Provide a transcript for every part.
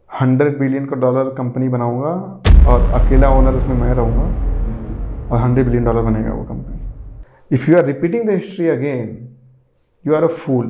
$100 billion company बनाऊंगा और अकेला ओनर उसमें मैं रहूँगा और $100 बिलियन बनेगा वो company. If you are repeating the history again, you are a fool.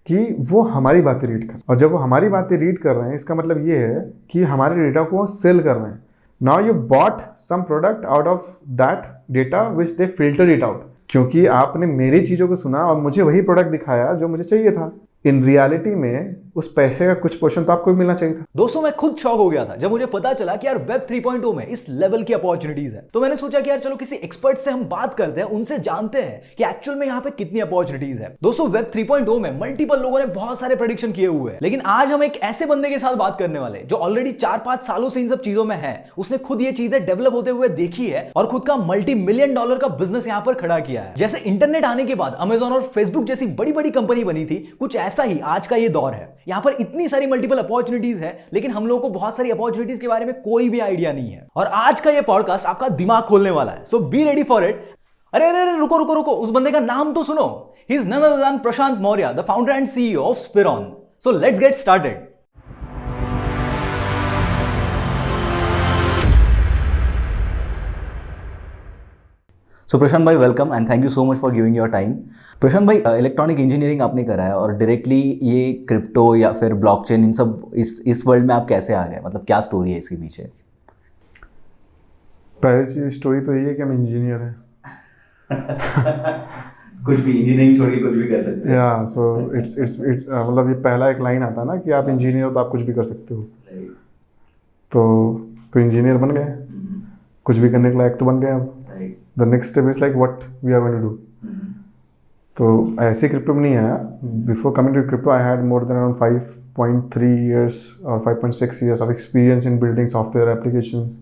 कि वो हमारी बातें रीड कर, और जब वो हमारी बातें रीड कर रहे हैं, इसका मतलब ये है कि हमारे डेटा को वो सेल कर रहे हैं। Now you bought some product out of that data which they filter it out, क्योंकि आपने मेरी चीज़ों को सुना और मुझे वही प्रोडक्ट दिखाया जो मुझे चाहिए था। इन रियलिटी में उस पैसे का कुछ पोर्शन तो आपको भी मिलना चाहिए था। दोस्तों मैं खुद शॉक हो गया था जब मुझे पता चला कि यार वेब 3.0 में इस लेवल की अपॉर्चुनिटीज है। तो मैंने सोचा कि यार चलो किसी एक्सपर्ट से हम बात करते हैं, उनसे जानते हैं कि एक्चुअल में यहाँ पे कितनी अपॉर्चुनिटीज है। दोस्तों वेब 3.0 में मल्टीपल लोगों ने बहुत सारे प्रेडिक्शन किए हुए हैं, लेकिन आज हम एक ऐसे बंदे के साथ बात करने वाले जो ऑलरेडी 4-5 सालों से इन सब चीजों में है। उसने खुद ये चीजें डेवलप होते हुए देखी है और खुद का $multi-million का बिजनेस यहाँ पर खड़ा किया है। जैसे इंटरनेट आने के बाद अमेजॉन और फेसबुक जैसी बड़ी बड़ी कंपनी बनी थी, कुछ ऐसा ही आज का ये दौर है। यहां पर इतनी सारी मल्टीपल अपॉर्चुनिटीज है, लेकिन हम लोगों को बहुत सारी अपॉर्चुनिटीज के बारे में कोई भी आइडिया नहीं है। और आज का ये पॉडकास्ट आपका दिमाग खोलने वाला है, सो बी रेडी फॉर इट। अरे अरे अरे रुको रुको रुको, उस बंदे का नाम तो सुनो। He is none other than Prashant Maurya, the founder and CEO of Spiron. So let's get started. So Prashant भाई welcome and thank you so much for giving your time. Prashant भाई इलेक्ट्रॉनिक इंजीनियरिंग आपने करा है और डायरेक्टली ये क्रिप्टो या फिर ब्लॉकचेन इन सब इस वर्ल्ड में आप कैसे आ गए, मतलब क्या स्टोरी है इसके पीछे? पहली चीज स्टोरी तो यही है कि हम इंजीनियर हैं। कुछ भी इंजीनियरिंग छोड़ के कुछ भी कर सकते हैं। या सो इट्स मतलब ये पहला एक लाइन आता है ना कि आप इंजीनियर हो तो आप कुछ भी कर सकते हो। तो इंजीनियर बन गए, कुछ भी करने के लायक तो बन गए। अब the next step is like what we are going to do. तो ऐसे क्रिप्टो में नहीं आया। Before coming to crypto I had more than around 5.3 years और 5.6 years of experience in building software applications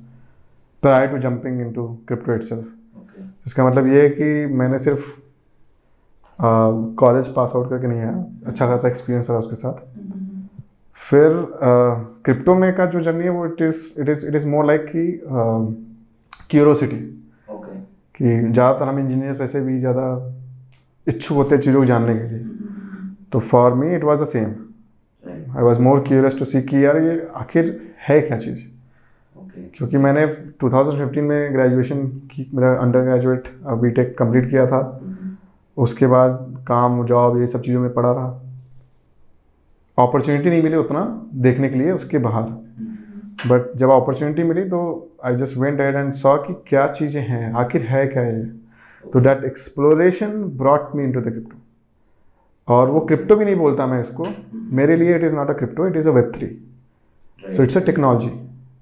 prior to jumping into crypto itself. इसका मतलब ये है कि मैंने सिर्फ कॉलेज पास आउट करके नहीं आया, अच्छा खासा एक्सपीरियंस रहा उसके साथ। फिर क्रिप्टो में का जो जर्नी है वो इट इज़ मोर लाइक कि क्यूरोसिटी, कि ज़्यादातर हम इंजीनियर्स वैसे भी ज़्यादा इच्छुक होते हैं चीज़ों को जानने के लिए। तो for me it was the same. I was more curious to see कि यार ये आखिर है क्या चीज़। क्योंकि मैंने 2015 में ग्रेजुएशन की, मेरा अंडर ग्रेजुएट बीटेक कंप्लीट किया था। उसके बाद काम जॉब ये सब चीज़ों में पड़ा रहा, अपॉर्चुनिटी नहीं मिली उतना देखने के लिए उसके बाहर। बट जब अपॉर्चुनिटी मिली तो I just went ahead and saw कि क्या चीज़ें हैं, आखिर है क्या ये। तो that exploration brought me into the crypto. और वो क्रिप्टो भी नहीं बोलता मैं इसको, मेरे लिए it is not a crypto, it is a Web3. So it's a technology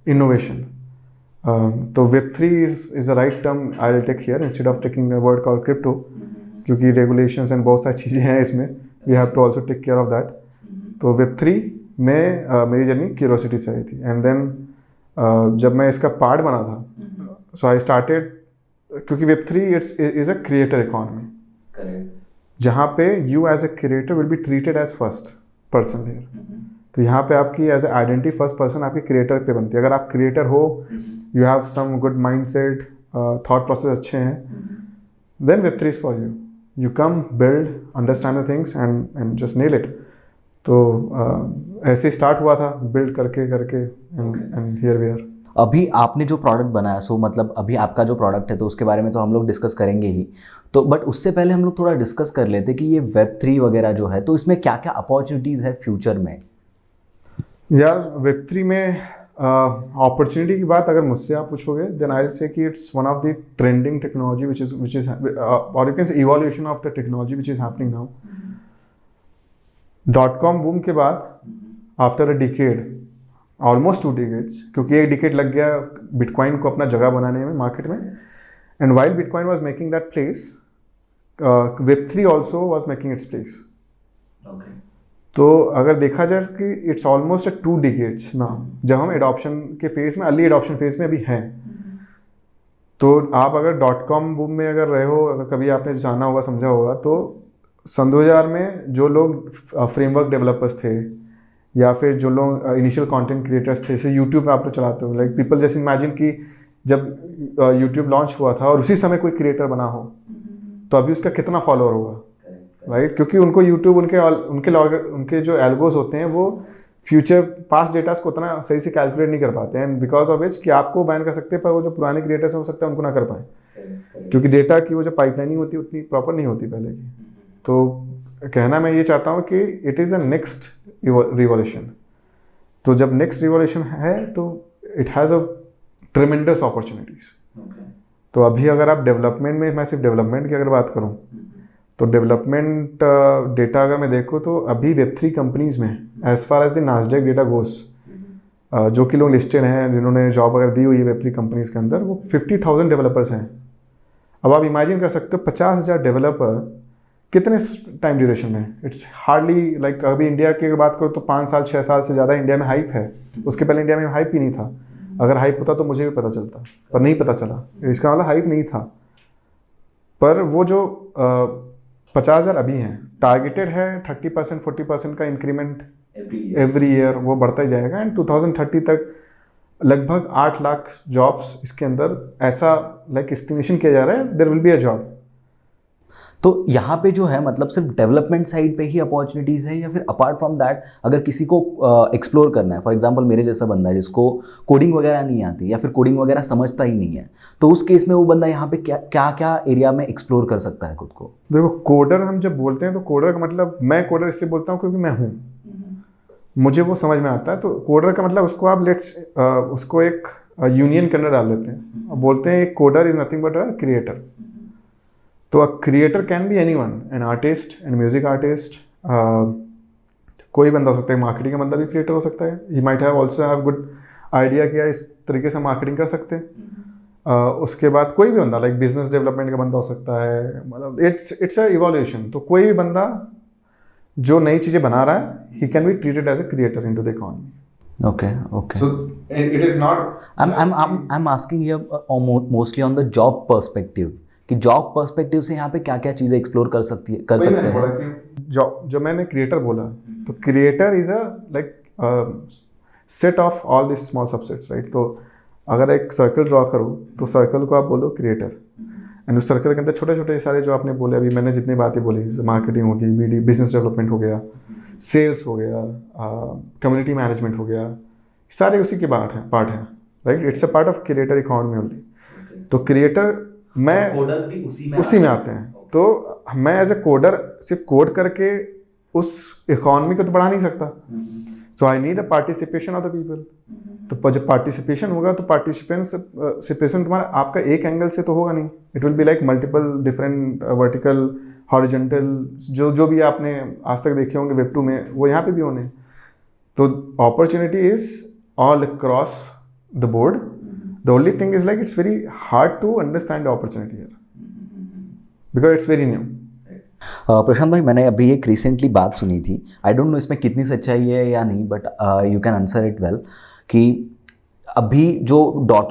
innovation. तो Web3 is the right term I will take here instead of taking a word called crypto, क्योंकि regulations and बहुत सारी चीज़ें हैं इसमें, we have to also take care of that. तो Web3 में मेरी जर्नी क्यूरोसिटी से आई थी। एंड देन जब मैं इसका पार्ट बना था, सो आई स्टार्टेड, क्योंकि वेब3 इज़ अ क्रिएटर इकॉनमी, जहाँ पे you as a creator will be treated as first person there. तो यहाँ पे आपकी as a identity first person आपकी क्रिएटर पे बनती है। अगर आप क्रिएटर हो, you have some good mind set, thought process अच्छे हैं, देन वेब3 is for you. You come build understand the things and just nail it. तो ऐसे स्टार्ट हुआ था, बिल्ड करके करके एंड हियर वी आर। अभी आपने जो प्रोडक्ट बनाया, सो मतलब अभी आपका जो प्रोडक्ट है तो उसके बारे में तो हम लोग डिस्कस करेंगे ही। तो बट उससे पहले हम लोग थोड़ा डिस्कस कर लेते कि ये वेब3 वगैरह जो है तो इसमें क्या क्या अपॉर्चुनिटीज़ है फ्यूचर में। यार वेब3 में अपॉर्चुनिटी की बात अगर मुझसे आप पूछोगे, देन आई विल से कि it's one of the trending technology which is और you can say evolution of the technology which is happening now. .com boom के बाद after a decade, almost 2 decades, क्योंकि 1 decade लग गया bitcoin को अपना जगह बनाने में मार्केट में। And while bitcoin was making that place, Web3 also was making its place. तो अगर देखा जाए कि इट्स ऑलमोस्ट 2 decades ना, जब हम एडॉप्शन के फेज में, अर्ली एडॉप्शन फेज में अभी हैं। तो आप अगर .com बूम में अगर रहे हो, अगर कभी आपने जाना होगा, समझा होगा, तो सन 2000 में जो लोग फ्रेमवर्क डेवलपर्स थे या फिर जो लोग इनिशियल कंटेंट क्रिएटर्स थे, जैसे यूट्यूब पे आप लोग चलाते हो, लाइक पीपल जैसे इमेजिन कि जब यूट्यूब लॉन्च हुआ था और उसी समय कोई क्रिएटर बना हो, तो अभी उसका कितना फॉलोअर होगा, राइट? क्योंकि उनको यूट्यूब उनके जो एल्गोज होते हैं वो फ्यूचर पास्ट डेटास को उतना सही से कैलकुलेट नहीं कर पाते हैं, बिकॉज ऑफ विच कि आपको बैन कर सकते हैं पर वो जो पुराने क्रिएटर्स हो सकता है उनको ना कर पाए, क्योंकि डेटा की वो जो पाइपलाइनिंग होती है उतनी प्रॉपर नहीं होती पहले की। तो कहना मैं ये चाहता हूँ कि it is a next revolution. तो जब नेक्स्ट रिवॉल्यूशन है तो इट हैज़ अ ट्रेमेंडस अपॉर्चुनिटीज़। तो अभी अगर आप डेवलपमेंट में, मैं सिर्फ डेवलपमेंट की अगर बात करूँ तो डेवलपमेंट डेटा अगर मैं देखूँ तो अभी वेब3 कंपनीज़ में as far as the Nasdaq data goes, जो कि लोग लिस्टेड हैं जिन्होंने जॉब अगर दी हुई है वेब3 कंपनीज़ के अंदर, वो 50,000 डेवलपर्स हैं। अब आप इमेजिन कर सकते हो 50,000 डेवलपर कितने टाइम ड्यूरेशन में, इट्स हार्डली लाइक अभी इंडिया की अगर बात करो तो 5 साल 6 साल से ज़्यादा इंडिया में हाइप है। उसके पहले इंडिया में हाइप ही नहीं था। अगर हाइप होता तो मुझे भी पता चलता, पर नहीं पता चला, इसका मतलब हाइप नहीं था। पर वो जो 50,000 अभी हैं, टारगेटेड है 30% 40% का इंक्रीमेंट एवरी ईयर, वो बढ़ता ही जाएगा। एंड 2030 तक लगभग 8 लाख जॉब्स इसके अंदर ऐसा लाइक एस्टिमेशन किया जा रहा है, there will be a job. तो यहाँ पे जो है मतलब सिर्फ डेवलपमेंट साइड पे ही अपॉर्चुनिटीज़ है, या फिर अपार्ट फ्रॉम दैट अगर किसी को एक्सप्लोर करना है, फॉर एग्जांपल मेरे जैसा बंदा है जिसको कोडिंग वगैरह नहीं आती या फिर कोडिंग वगैरह समझता ही नहीं है, तो उस केस में वो बंदा यहाँ पे क्या क्या एरिया में एक्सप्लोर कर सकता है खुद को? देखो, कोडर हम जब बोलते हैं तो कोडर का मतलब, मैं कोडर इसलिए बोलता हूँ क्योंकि मैं हूँ, मुझे वो समझ में आता है। तो कोडर का मतलब उसको आप उसको एक यूनियन के अंदर डाल लेते हैं, अब बोलते हैं coder is nothing but a creator. So a creator can be anyone, an artist, an music artist, कोई बंदा हो सकता है, मार्केटिंग का बंदा भी क्रिएटर हो सकता है। He might have also have good idea कि यार इस तरीके से मार्केटिंग कर सकते हैं। उसके बाद कोई भी बंदा लाइक बिजनेस डेवलपमेंट का बंदा हो सकता है, मतलब इट्स अ इवोल्यूशन। तो कोई भी बंदा जो नई चीज़ें बना रहा है, he can be treated as a creator into the economy. Okay. So it is not. I'm asking here mostly on the job perspective, कि जॉब पर्सपेक्टिव से यहाँ पे क्या क्या चीज़ें एक्सप्लोर कर सकते हैं। जो मैंने क्रिएटर बोला, तो creator is a like set of all this small subsets, right. तो अगर एक सर्कल ड्रॉ करो तो सर्कल को आप बोलो क्रिएटर, एंड उस सर्कल के अंदर छोटे छोटे सारे जो आपने बोले, अभी मैंने जितनी बातें बोली, मार्केटिंग होगी, बीडी बिजनेस डेवलपमेंट हो गया, सेल्स हो गया, कम्युनिटी मैनेजमेंट हो गया, सारे उसी के पार्ट हैं, right. It's a part of creator economy only. तो क्रिएटर मैं कोडर्स भी उसी में आते हैं। तो मैं एज ए कोडर सिर्फ कोड करके उस इकोनॉमी को तो बढ़ा नहीं सकता। So I need a participation of the people. तो जब पार्टिसिपेशन होगा तो पार्टिसिपेशन तुम्हारा आपका एक एंगल से तो होगा नहीं, it will be like multiple different vertical horizontal, जो भी आपने आज तक देखे होंगे वेब 2 में, वो यहाँ पे भी होने। तो opportunity is all across the board. The only thing is like it's very hard to understand the opportunity here because it's very new. प्रशांत भाई, मैंने अभी एक रिसेंटली बात सुनी थी, आई डोंट नो इसमें कितनी सच्चाई है या नहीं, but you can answer it well, कि अभी जो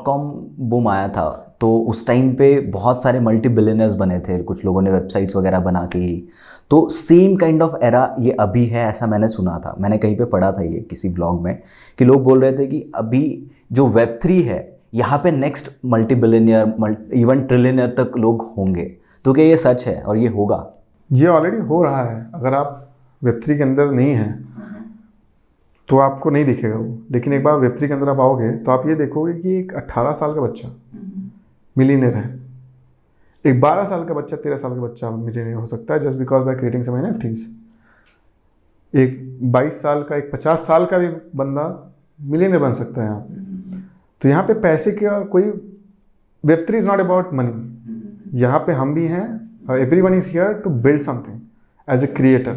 .com बूम आया था तो उस टाइम पे बहुत सारे मल्टी बिलियनर्स बने थे, कुछ लोगों ने वेबसाइट्स वगैरह बना के ही, तो सेम काइंड ऑफ एरा ये अभी है, ऐसा मैंने सुना था, मैंने कहीं पे पढ़ा था ये किसी ब्लॉग में, कि लोग बोल रहे थे कि अभी जो Web3 है यहाँ पे next multi billionaire even trillionaire तक लोग होंगे। तो क्या ये सच है और ये होगा? ये ऑलरेडी हो रहा है। अगर आप Web3 के अंदर नहीं हैं तो आपको नहीं दिखेगा वो, लेकिन एक बार Web3 के अंदर आप आओगे तो आप ये देखोगे कि एक 18 साल का बच्चा मिलियनेयर है, एक 12 साल का बच्चा, 13 साल का बच्चा मिलियनेयर हो सकता है just because by creating some NFTs। एक 22 साल का, एक 50 साल का भी बंदा मिलियनेयर बन सकता है यहाँ पे। तो यहाँ पे पैसे का कोई, Web3 is not about money. यहाँ पे हम भी हैं, everyone is here to build something as a creator.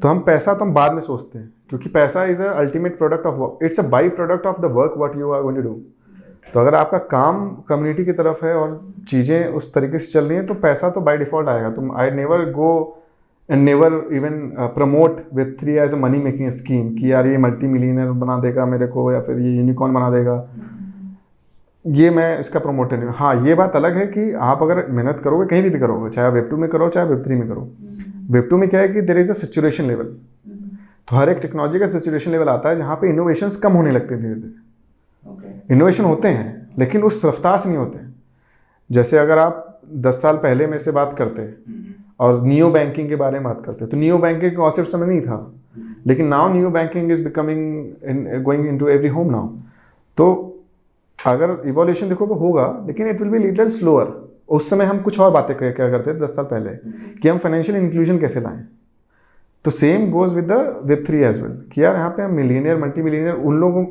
तो हम पैसा तो हम बाद में सोचते हैं, क्योंकि पैसा is a ultimate product of work, it's a by product of the work what you are going to do. तो अगर आपका काम कम्युनिटी की तरफ है और चीज़ें उस तरीके से चल रही हैं तो पैसा तो बाय डिफॉल्ट आएगा। तुम I never go and never even promote Web3 as a money making scheme कि यार ये मल्टी मिलियनर बना देगा मेरे को, या फिर ये यूनिकॉर्न बना देगा, ये मैं इसका प्रमोटर नहीं हूँ। हाँ, ये बात अलग है कि आप अगर मेहनत करोगे कहीं भी करोगे, चाहे Web 2 में करो चाहे Web3 में करो। Web 2 में क्या है कि there is a saturation level. तो हर एक टेक्नोलॉजी का सैचुरेशन लेवल आता है जहाँ पे इनोवेशंस कम होने लगते हैं धीरे धीरे। इनोवेशन होते हैं लेकिन उस रफ्तार से नहीं होते। जैसे अगर आप 10 साल पहले में से बात करते और नियो बैंकिंग के बारे में बात करते, तो नियो बैंकिंग का कॉन्सेप्ट समय नहीं था। लेकिन now new banking is becoming going into every home now. तो अगर इवोल्यूशन देखो तो होगा, लेकिन it will be little slower. उस समय हम कुछ और बातें क्या करते थे 10 साल पहले कि हम फाइनेंशियल इंक्लूजन कैसे लाएं। तो same goes with the Web3 as well कि यार यहाँ पे हम मिलीनियर मल्टी मिलीनियर उन लोगों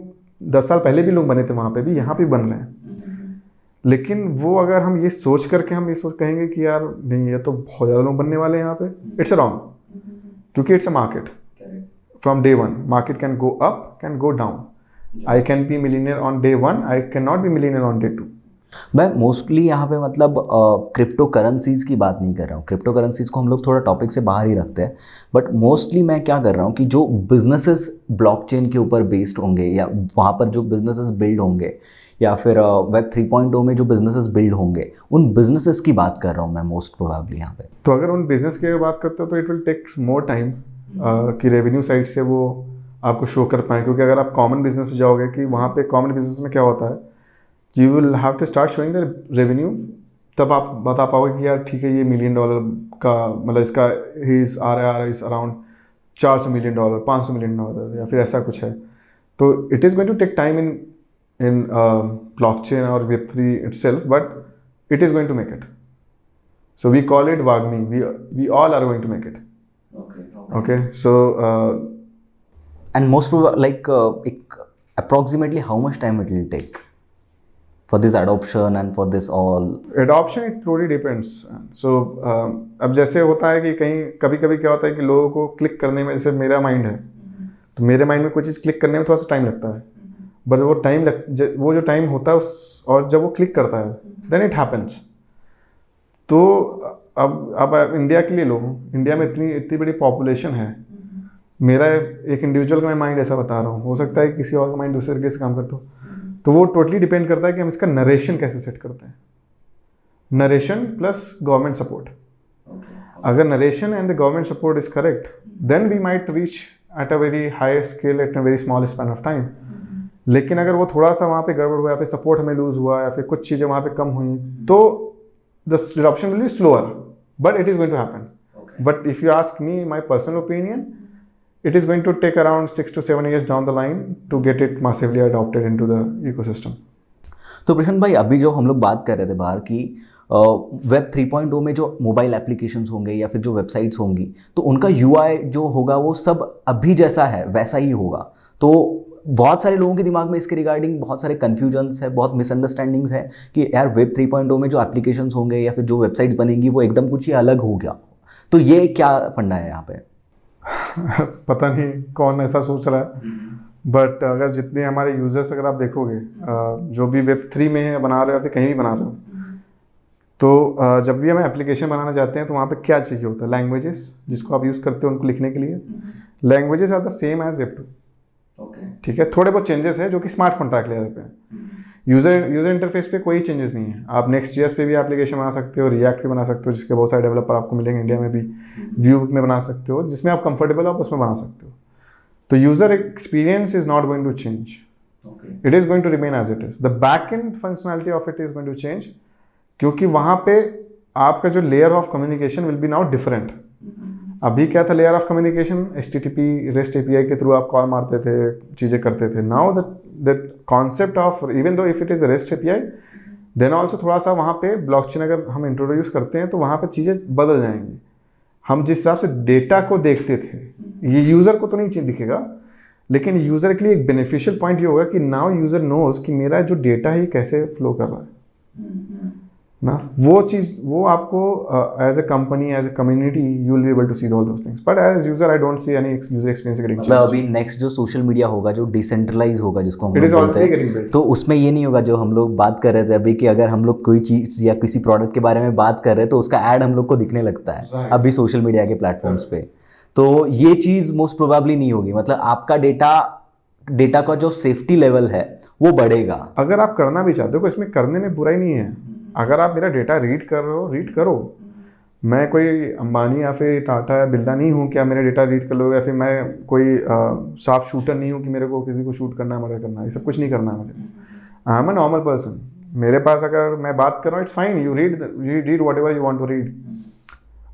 10 साल पहले भी लोग बने थे वहाँ पे भी, यहाँ पे बन रहे हैं। लेकिन वो अगर हम ये सोच करके हम ये सोच कहेंगे कि यार नहीं ये तो बहुत ज़्यादा लोग बनने वाले हैं यहाँ पे, इट्स रॉन्ग। क्योंकि it's a market from day one. Market can go up, can go down. I can be millionaire on day one, I can not be millionaire on day 2। मैं मोस्टली यहाँ पे मतलब क्रिप्टो करेंसीज़ की बात नहीं कर रहा हूँ। क्रिप्टो करेंसीज़ को हम लोग थोड़ा टॉपिक से बाहर ही रखते हैं, बट मोस्टली मैं क्या कर रहा हूँ कि जो बिजनेसेस ब्लॉकचेन के ऊपर बेस्ड होंगे या वहाँ पर जो बिजनेसेस बिल्ड होंगे या फिर वेब 3.0 में जो बिजनेसेस बिल्ड होंगे, उन बिजनेसेस की बात कर रहा हूँ मैं मोस्ट प्रोबेबली यहाँ पे। तो अगर उन बिजनेस की बात करते हो तो it will take more time कि रेवेन्यू साइड से वो आपको शो कर पाएँ। क्योंकि अगर आप कॉमन बिजनेस पे जाओगे कि वहाँ पे कॉमन बिजनेस में क्या होता है, you will have to start showing the revenue, तब आप बता पाओगे कि यार ठीक है ये $1 मिलियन का मतलब इसका is RR is around $400 million, $500 million या फिर ऐसा कुछ है। तो it is going to take time in blockchain और Web3 itself, but it is going to make it. So we call it WAGMI. We all are going to make it. Okay. So and most probably approximately how much time it will take for this adoption and for this all? adoption it totally depends. So अब जैसे होता है कि कहीं कभी कभी क्या होता है कि लोगों को क्लिक करने में, जैसे मेरा माइंड है तो मेरे माइंड में कोई चीज़ क्लिक करने में थोड़ा सा टाइम लगता है, बट वो वो जो टाइम होता है उस और जब वो क्लिक करता है देन इट हैपन्स। तो अब इंडिया के लिए लो, इंडिया में इतनी बड़ी पॉपुलेशन है। मेरा एक इंडिविजुअल का मैं माइंड ऐसा बता रहा हूँ, हो सकता है किसी और का माइंड दूसरे तरीके से काम करता हो। तो वो टोटली डिपेंड करता है कि हम इसका नरेशन कैसे सेट करते हैं। Narration plus government support. अगर narration and the government support is correct then we might reach at a very high scale at a very small span of time. लेकिन अगर वो थोड़ा सा वहाँ पे गड़बड़ हुआ या फिर सपोर्ट हमें लूज हुआ या फिर कुछ चीज़ें वहाँ पे कम हुई तो the adoption will be slower, but it is going to happen. But if you ask me, my personal opinion, it is going to take around 6 to 7 years down the line to get it massively adopted into the ecosystem. तो प्रशांत भाई, अभी जो हम लोग बात कर रहे थे बाहर की वेब 3.0 में जो मोबाइल एप्लीकेशंस होंगे या फिर जो वेबसाइट्स होंगी, तो उनका UI जो होगा वो सब अभी जैसा है वैसा ही होगा। तो बहुत सारे लोगों के दिमाग में इसके रिगार्डिंग बहुत सारे कन्फ्यूजन्स है, बहुत मिसअंडरस्टैंडिंग्स है कि यार वेब 3.0 में जो एप्लीकेशंस होंगे या फिर जो वेबसाइट्स बनेंगी वो एकदम कुछ ही अलग हो गया। तो ये क्या फंडा है यहाँ पे? पता नहीं कौन ऐसा सोच रहा है, बट अगर जितने हमारे यूजर्स अगर आप देखोगे जो भी Web3 में बना रहे हो या फिर कहीं भी बना रहे हो, तो जब भी हम एप्लीकेशन बनाना चाहते हैं तो वहाँ पे क्या चाहिए होता है? लैंग्वेजेस जिसको आप यूज़ करते हो उनको लिखने के लिए। Languages are the same as Web2। ठीक है, थोड़े बहुत चेंजेस है जो कि स्मार्ट कॉन्ट्रैक्ट लेवल पे हैं। यूज़र इंटरफेस पे कोई चेंजेस नहीं है। आप Next.js पे भी एप्लीकेशन बना सकते हो, React पे बना सकते हो जिसके बहुत सारे डेवलपर आपको मिलेंगे इंडिया में भी, Vue में बना सकते हो, जिसमें आप कंफर्टेबल हो आप उसमें बना सकते हो। तो user experience is not going to change, it is going to remain as it is. The back end functionality of it is going to change, क्योंकि वहाँ पे आपका जो layer of communication will be now different. अभी क्या था layer of communication? HTTP REST API के through आप कॉल मारते थे, चीज़ें करते थे। Now the concept of even though if it is REST API then also थोड़ा सा वहाँ पे ब्लॉकचेन अगर हम इंट्रोड्यूस करते हैं तो वहाँ पे चीज़ें बदल जाएंगी। हम जिस हिसाब से डेटा को देखते थे, ये यूज़र को तो नहीं दिखेगा, लेकिन यूज़र के लिए एक बेनिफिशियल पॉइंट ये होगा कि नाउ यूज़र नोज कि मेरा जो डेटा है कैसे फ्लो कर रहा है ना। वो चीज़ वो आपको as a company as a community you will be able to see all those things, but as user I don't see any user experience getting change. मतलब अभी नेक्स्ट जो सोशल मीडिया होगा जो डिसेंट्रलाइज होगा जिसको हम इट लोग is बोलते ऑलरेडी हैं, गेटिंग बिल्ट। तो उसमें ये नहीं होगा जो हम लोग बात कर रहे थे अभी कि अगर हम लोग कोई चीज़ या किसी प्रोडक्ट के बारे में बात कर रहे हैं तो उसका ऐड हम लोग को दिखने लगता है अभी सोशल मीडिया के प्लेटफॉर्म्स पे। तो ये चीज़ मोस्ट प्रोबेबली नहीं होगी। मतलब आपका डेटा का जो सेफ्टी लेवल है वो बढ़ेगा। अगर आप करना भी चाहते हो, इसमें करने में बुराई नहीं है। अगर आप मेरा डेटा रीड कर रहे हो, रीड करो। मैं कोई अंबानी या फिर टाटा या बिरला नहीं हूँ कि आप मेरा डेटा रीड कर लो, या फिर मैं कोई शार्प शूटर नहीं हूँ कि मेरे को किसी को शूट करना है, मर्डर करना है, ये सब कुछ नहीं करना है मुझे। I am a normal person. मेरे पास अगर मैं बात कर रहा हूँ, it's fine, you read whatever you want to read,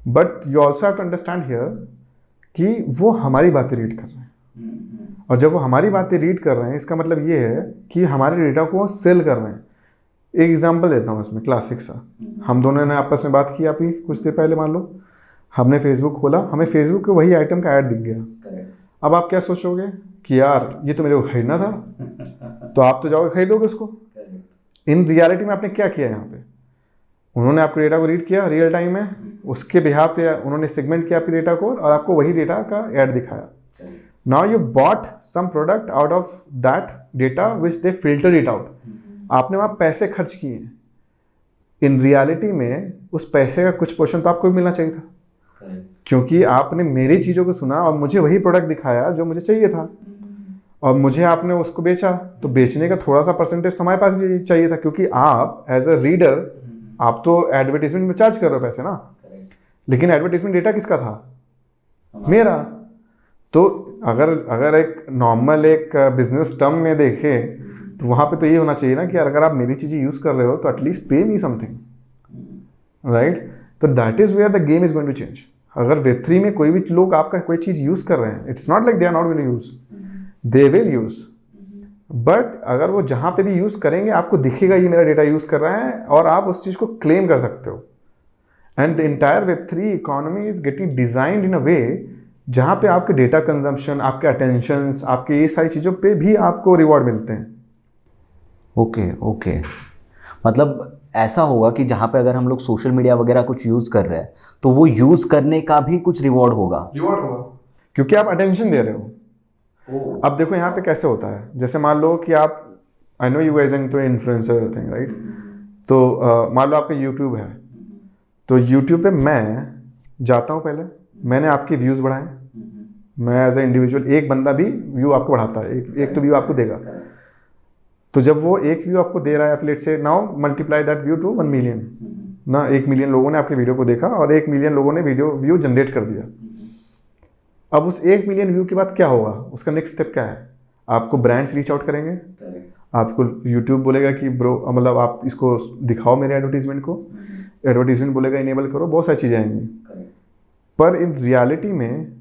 but you also have to understand here कि वो हमारी बातें रीड कर रहे हैं। और जब वो हमारी बातें रीड कर रहे हैं, इसका मतलब ये है कि हमारे डेटा को सेल कर रहे हैं। एक एग्जांपल देता हूँ इसमें, क्लासिक सा। हम दोनों ने आपस में बात की अभी कुछ देर पहले, मान लो हमने फेसबुक खोला, हमें फेसबुक के वही आइटम का ऐड दिख गया। अब आप क्या सोचोगे कि यार ये तो मेरे को खरीदना था, तो आप तो जाओगे खरीदोगे उसको। इन रियलिटी में आपने क्या किया यहाँ पे, उन्होंने आपके डेटा को रीड किया रियल टाइम में, उसके बिहाफ पे उन्होंने सेगमेंट किया आपके डेटा को और आपको वही डेटा का ऐड दिखाया। Now you bought some product out of that data which they filter it out. आपने वहाँ पैसे खर्च किए हैं, इन रियलिटी में उस पैसे का कुछ पोर्शन तो आपको भी मिलना चाहिए था, क्योंकि आपने मेरी चीज़ों को सुना और मुझे वही प्रोडक्ट दिखाया जो मुझे चाहिए था, और मुझे आपने उसको बेचा, तो बेचने का थोड़ा सा परसेंटेज तो हमारे पास भी चाहिए था, क्योंकि आप एज अ रीडर आप तो एडवर्टीजमेंट में चार्ज कर रहे हो पैसे ना, लेकिन एडवर्टीजमेंट डेटा किसका था, मेरा। तो अगर एक नॉर्मल एक बिजनेस टर्म में देखें तो वहाँ पे तो ये होना चाहिए ना कि अगर आप मेरी चीज़ें यूज़ कर रहे हो तो at least pay me something, right. तो that is where the game is going to change. अगर वेब3 में कोई भी लोग आपका कोई चीज़ यूज़ कर रहे हैं, it's not like they are not going to use, they will use, but अगर वो जहाँ पे भी यूज़ करेंगे आपको दिखेगा ये मेरा डेटा यूज़ कर रहा है, और आप उस चीज़ को क्लेम कर सकते हो। And the entire Web3 economy is getting designed in a way जहाँ पे आपके डेटा कंजम्पशन, आपके अटेंशंस, आपके ये सारी चीज़ों पे भी आपको रिवॉर्ड मिलते हैं। ओके मतलब ऐसा होगा कि जहाँ पे अगर हम लोग सोशल मीडिया वगैरह कुछ यूज़ कर रहे हैं तो वो यूज़ करने का भी कुछ रिवॉर्ड होगा, क्योंकि आप अटेंशन दे रहे हो। अब देखो यहाँ पे कैसे होता है, जैसे मान लो कि आप, I know you guys are into influencer thing, right. तो मान लो आपका यूट्यूब है, तो यूट्यूब पे मैं जाता हूँ, पहले मैंने आपके व्यूज़ बढ़ाए, मैं एज ए इंडिविजुअल, एक बंदा भी व्यू आपको बढ़ाता है, एक तो व्यू आपको देगा। तो जब वो एक व्यू आपको दे रहा है, let's say now multiply that view to 1 million ना, 1 मिलियन लोगों ने आपके वीडियो को देखा और 1 मिलियन लोगों ने व्यू जनरेट कर दिया। अब उस 1 मिलियन व्यू के बाद क्या होगा, उसका नेक्स्ट स्टेप क्या है, आपको ब्रांड्स रीच आउट करेंगे, आपको यूट्यूब बोलेगा कि ब्रो मतलब आप इसको दिखाओ मेरे एडवर्टीजमेंट को, एडवर्टीजमेंट बोलेगा इनेबल करो, बहुत सारी चीज़ें आएंगी। पर इन रियलिटी में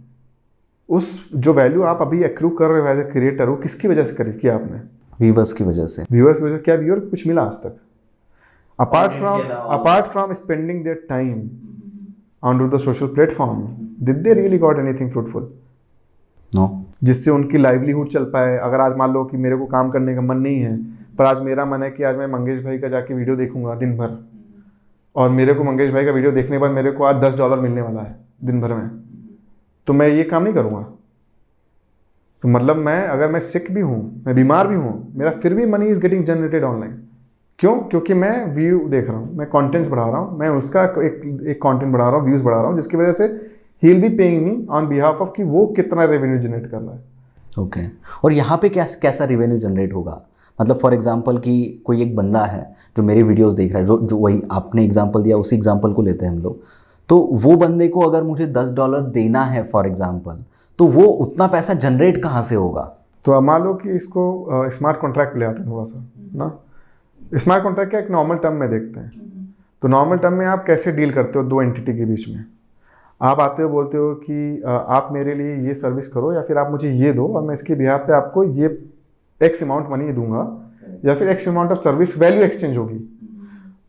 उस जो वैल्यू आप अभी एक्रू कर रहे हो एज ए क्रिएटर, वो किसकी वजह से करी किया आपने, व्यूवर्स की वजह से। व्यूअर्स की वजह से। क्या व्यूअर कुछ मिला आज तक, apart from spending their time on to the social platform, did they really got anything fruitful? No. जिससे उनकी लाइवलीहुड चल पाए। अगर आज मान लो कि मेरे को काम करने का मन नहीं है, पर आज मेरा मन है कि आज मैं मंगेश भाई का जाके वीडियो देखूंगा दिन भर, और मेरे को मंगेश भाई का वीडियो देखने के बाद मेरे को आज $10 मिलने वाला है दिन भर में, तो मैं ये काम नहीं करूँगा। तो मतलब मैं मैं सिक भी हूँ, मैं बीमार भी हूँ, मेरा फिर भी money is getting generated online. क्यों? क्योंकि मैं व्यू देख रहा हूँ, मैं कंटेंट्स बढ़ा रहा हूँ, मैं उसका एक कंटेंट बढ़ा रहा हूँ, व्यूज़ बढ़ा रहा हूँ, जिसकी वजह से he will be paying me on behalf of कि वो कितना रेवेन्यू जनरेट कर रहा है। ओके और यहाँ पे कैसा रेवेन्यू जनरेट होगा? मतलब फॉर एग्जांपल कि कोई एक बंदा है जो मेरे वीडियोस देख रहा है, जो वही आपने एग्जांपल दिया, उसी एग्जांपल को लेते हैं हम लोग, तो वो बंदे को अगर मुझे $10 देना है फॉर एग्जांपल, तो वो उतना पैसा जनरेट कहाँ से होगा? तो अब मान लो कि इसको स्मार्ट कॉन्ट्रैक्ट ले आते हैं थोड़ा सा ना। स्मार्ट कॉन्ट्रैक्ट का एक नॉर्मल टर्म में देखते हैं। तो नॉर्मल टर्म में आप कैसे डील करते हो दो एंटिटी के बीच में? आप आते हो, बोलते हो कि आप मेरे लिए ये सर्विस करो, या फिर आप मुझे ये दो और मैं इसके बिहाफ पे आपको ये एक्स अमाउंट मनी दूंगा, या फिर x amount of service value exchange होगी।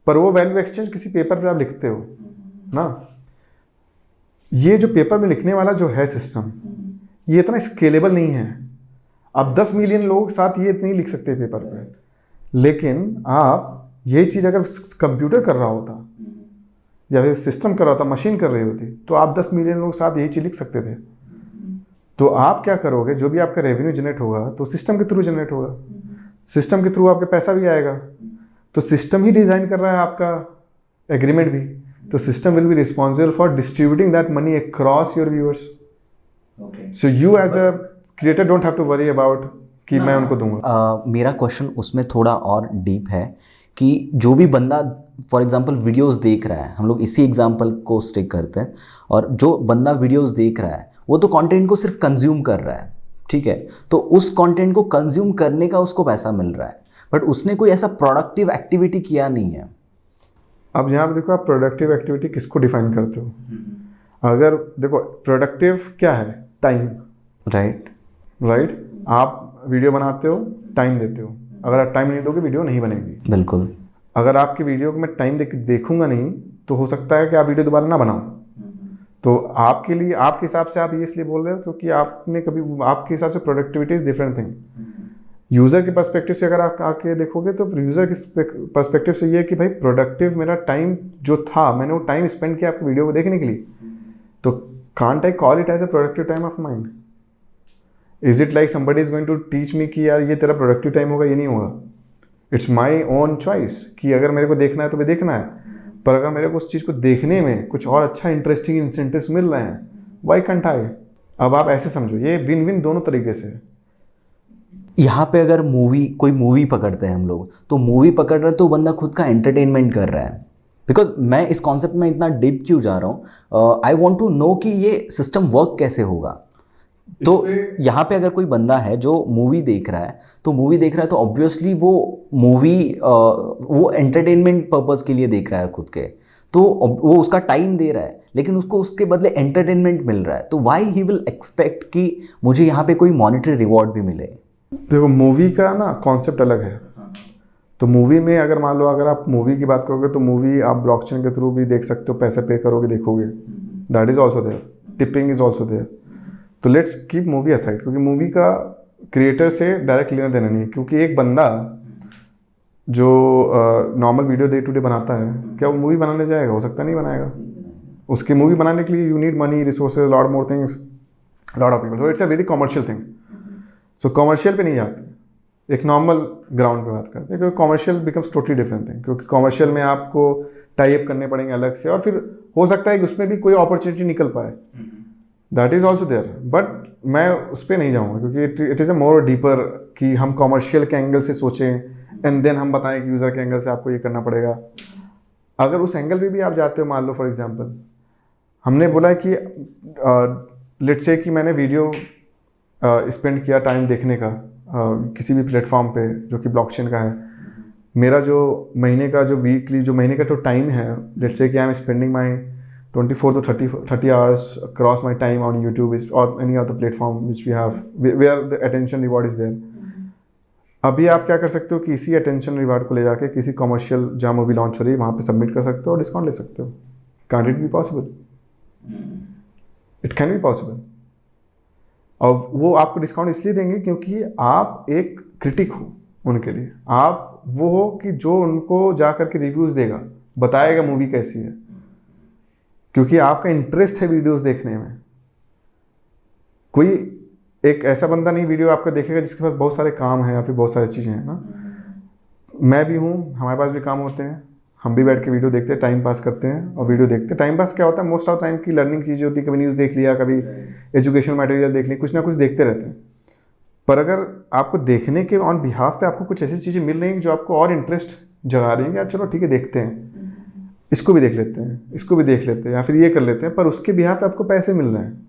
पर वो वैल्यू एक्सचेंज किसी पेपर पे आप लिखते हो ना। ये जो पेपर में लिखने वाला जो है सिस्टम, ये इतना स्केलेबल नहीं है। अब 10 मिलियन लोग साथ ये नहीं लिख सकते पेपर पे, लेकिन आप ये चीज़ अगर कंप्यूटर कर रहा होता या फिर सिस्टम कर रहा था, मशीन कर रही होती, तो आप 10 मिलियन लोग साथ यही चीज़ लिख सकते थे। तो आप क्या करोगे, जो भी आपका रेवेन्यू जनरेट होगा तो सिस्टम के थ्रू जनरेट होगा, सिस्टम के थ्रू आपके पैसा भी आएगा। तो सिस्टम ही डिज़ाइन कर रहा है आपका एग्रीमेंट भी, तो system will be responsible for distributing that money across your viewers. So you as a creator don't have to worry about कि मैं उनको दूंगा। मेरा क्वेश्चन उसमें थोड़ा और डीप है कि जो भी बंदा फॉर एग्जांपल वीडियोस देख रहा है, हम लोग इसी एग्जांपल को स्टिक करते हैं, और जो बंदा वीडियोस देख रहा है वो तो कंटेंट को सिर्फ कंज्यूम कर रहा है, ठीक है, तो उस कंटेंट को कंज्यूम करने का उसको पैसा मिल रहा है, बट उसने कोई ऐसा प्रोडक्टिव एक्टिविटी किया नहीं है। अब यहाँ पे देखो, आप प्रोडक्टिव एक्टिविटी किसको डिफाइन करते हो? अगर देखो प्रोडक्टिव क्या है, टाइम, राइट। राइट? आप वीडियो बनाते हो, टाइम देते हो, अगर आप टाइम नहीं दोगे वीडियो नहीं बनेगी। बिल्कुल। अगर आपकी वीडियो को मैं टाइम देखूंगा नहीं तो हो सकता है कि आप वीडियो दोबारा ना बनाओ। तो आपके लिए, आपके हिसाब से आप ये इसलिए बोल रहे हो क्योंकि आपने कभी, आपके हिसाब से productivity is different thing. User के पर्सपेक्टिव से अगर आप आके देखोगे तो यूज़र के पर्सपेक्टिव से ये है कि भाई प्रोडक्टिव मेरा टाइम जो था, मैंने वो टाइम स्पेंड किया आपकी वीडियो को देखने के लिए, तो can't I call it as a productive time of mind? Is it like somebody is going to teach me कि यार ये तेरा प्रोडक्टिव टाइम होगा? ये नहीं होगा। इट्स माई ओन चॉइस कि अगर मेरे को देखना है तो मैं देखना है, पर अगर मेरे को उस चीज़ को देखने में कुछ और अच्छा इंटरेस्टिंग इंसेंटिव्स मिल रहे हैं, वाई कांट आई? अब आप ऐसे समझो, ये विन विन दोनों तरीके से। यहाँ पे अगर कोई मूवी पकड़ते हैं हम लोग, तो मूवी पकड़ रहे तो बंदा खुद का एंटरटेनमेंट कर रहा है। बिकॉज मैं इस कॉन्सेप्ट में इतना डीप क्यों जा रहा हूँ, आई वॉन्ट टू नो कि ये सिस्टम वर्क कैसे होगा। तो यहाँ पे अगर कोई बंदा है जो मूवी देख रहा है, तो मूवी देख रहा है तो ऑब्वियसली वो मूवी वो एंटरटेनमेंट पर्पज़ के लिए देख रहा है खुद के, तो वो उसका टाइम दे रहा है, लेकिन उसको उसके बदले एंटरटेनमेंट मिल रहा है। तो वाई ही विल एक्सपेक्ट कि मुझे यहाँ पे कोई मॉनेटरी रिवॉर्ड भी मिले? देखो, मूवी का ना कॉन्सेप्ट अलग है। तो मूवी में अगर मान लो, अगर आप मूवी की बात करोगे तो मूवी आप ब्लॉकचेन के थ्रू भी देख सकते हो, पैसे पे करोगे देखोगे, that is also there, tipping is also there. तो लेट्स कीप मूवी असाइड, क्योंकि मूवी का क्रिएटर से डायरेक्ट लेना देना नहीं है। क्योंकि एक बंदा जो normal video day to day बनाता है, क्या वो मूवी बनाने जाएगा? हो सकता नहीं बनाएगा। उसकी मूवी बनाने के लिए you need money, resources, lot more things, lot of people. So it's a very commercial thing. So commercial पे नहीं जाते, एक नॉर्मल ग्राउंड पे बात करते हैं, क्योंकि commercial becomes totally different thing. क्योंकि कमर्शियल में आपको टाई अप करने पड़ेंगे अलग से, और फिर हो सकता है कि उसमें भी कोई अपॉर्चुनिटी निकल पाए, that is also there. But मैं उस पर नहीं जाऊँगा, क्योंकि it is a more deeper कि हम कमर्शियल के एंगल से सोचें एंड देन हम बताएं कि यूज़र के एंगल से आपको ये करना पड़ेगा। अगर उस एंगल पे भी आप जाते हो, मान लो फॉर एग्जांपल हमने बोला कि लेट्स से कि मैंने वीडियो स्पेंड किया टाइम देखने का किसी भी प्लेटफॉर्म पे जो कि ब्लॉकचेन का है, मेरा जो महीने का जो वीकली जो महीने का जो टाइम है, लेट्स से कि I am spending my 24 to 30 hours across my time on YouTube or any other platform which we have where the attention reward is there. अभी आप क्या कर सकते हो कि इसी अटेंशन रिवार्ड को ले जाके किसी कमर्शियल जहाँ मूवी लॉन्च हो रही है वहाँ पे सबमिट कर सकते हो और डिस्काउंट ले सकते हो। Can it be possible? It can be possible. और वो आपको डिस्काउंट इसलिए देंगे क्योंकि आप एक क्रिटिक हो उनके लिए, आप वो हो कि जो उनको जा करके रिव्यूज़ देगा, बताएगा मूवी कैसी है, क्योंकि आपका इंटरेस्ट है वीडियोस देखने में। कोई एक ऐसा बंदा नहीं वीडियो आपका देखेगा जिसके पास बहुत सारे काम हैं या फिर बहुत सारी चीज़ें हैं ना। मैं भी हूँ, हमारे पास भी काम होते हैं, हम भी बैठ के वीडियो देखते हैं, टाइम पास करते हैं। और वीडियो देखते हैं, टाइम पास क्या होता है, मोस्ट ऑफ टाइम की लर्निंग चीज़ें होती है। कभी न्यूज़ देख लिया, कभी एजुकेशन मटेरियल देख लिया, कुछ ना कुछ देखते रहते हैं। पर अगर आपको देखने के ऑन बिहाफ पे आपको कुछ ऐसी चीज़ें मिल रही हैं जो आपको और इंटरेस्ट जगा रही हैं, यार चलो ठीक है देखते हैं, इसको भी देख लेते हैं, इसको भी देख लेते हैं, या फिर ये कर लेते हैं, पर उसके बिहाफ पे आपको पैसे मिल रहे हैं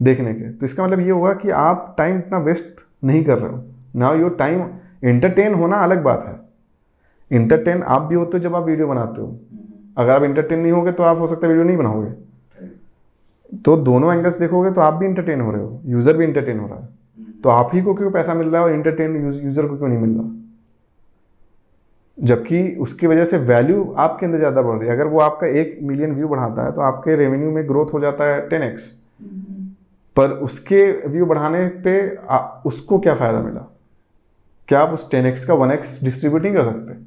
देखने के, तो इसका मतलब ये होगा कि आप टाइम इतना वेस्ट नहीं कर रहे हो। नाउ योर टाइम, एंटरटेन होना अलग बात है, इंटरटेन आप भी होते हो जब आप वीडियो बनाते हो। अगर आप इंटरटेन नहीं होगे तो आप हो सकता है वीडियो नहीं बनाओगे। तो दोनों एंगल्स देखोगे तो आप भी इंटरटेन हो रहे हो, यूज़र भी इंटरटेन हो रहा है। तो आप ही को क्यों पैसा मिल रहा है और इंटरटेन यूज़र को क्यों नहीं मिल रहा? जबकि उसकी वजह से वैल्यू आपके अंदर ज़्यादा बढ़ रही है। अगर वो आपका 1 मिलियन व्यू बढ़ाता है तो आपके रेवेन्यू में ग्रोथ हो जाता है 10x। पर उसके व्यू बढ़ाने पे उसको क्या फ़ायदा मिला? क्या आप उस 10x का 1x डिस्ट्रीब्यूट नहीं कर सकते?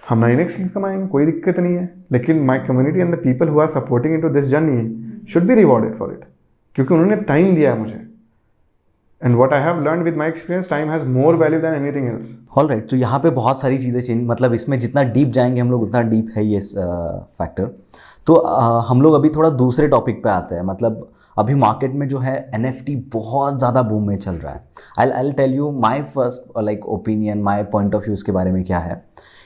हम 9x कमाएंगे, कोई दिक्कत नहीं है, लेकिन my community and the people who are supporting into this journey should be rewarded for it, क्योंकि उन्होंने टाइम दिया है मुझे। And what I have learned with my experience, time has more value than anything else. All right, तो यहाँ पे बहुत सारी चीज़ें चेंज, मतलब इसमें जितना डीप जाएंगे हम लोग उतना डीप है ये फैक्टर। तो हम लोग अभी थोड़ा दूसरे टॉपिक पे आते हैं। मतलब अभी मार्केट में जो है NFT बहुत ज़्यादा बूम में चल रहा है। I'll tell you my first like opinion, my point of view इसके बारे में क्या है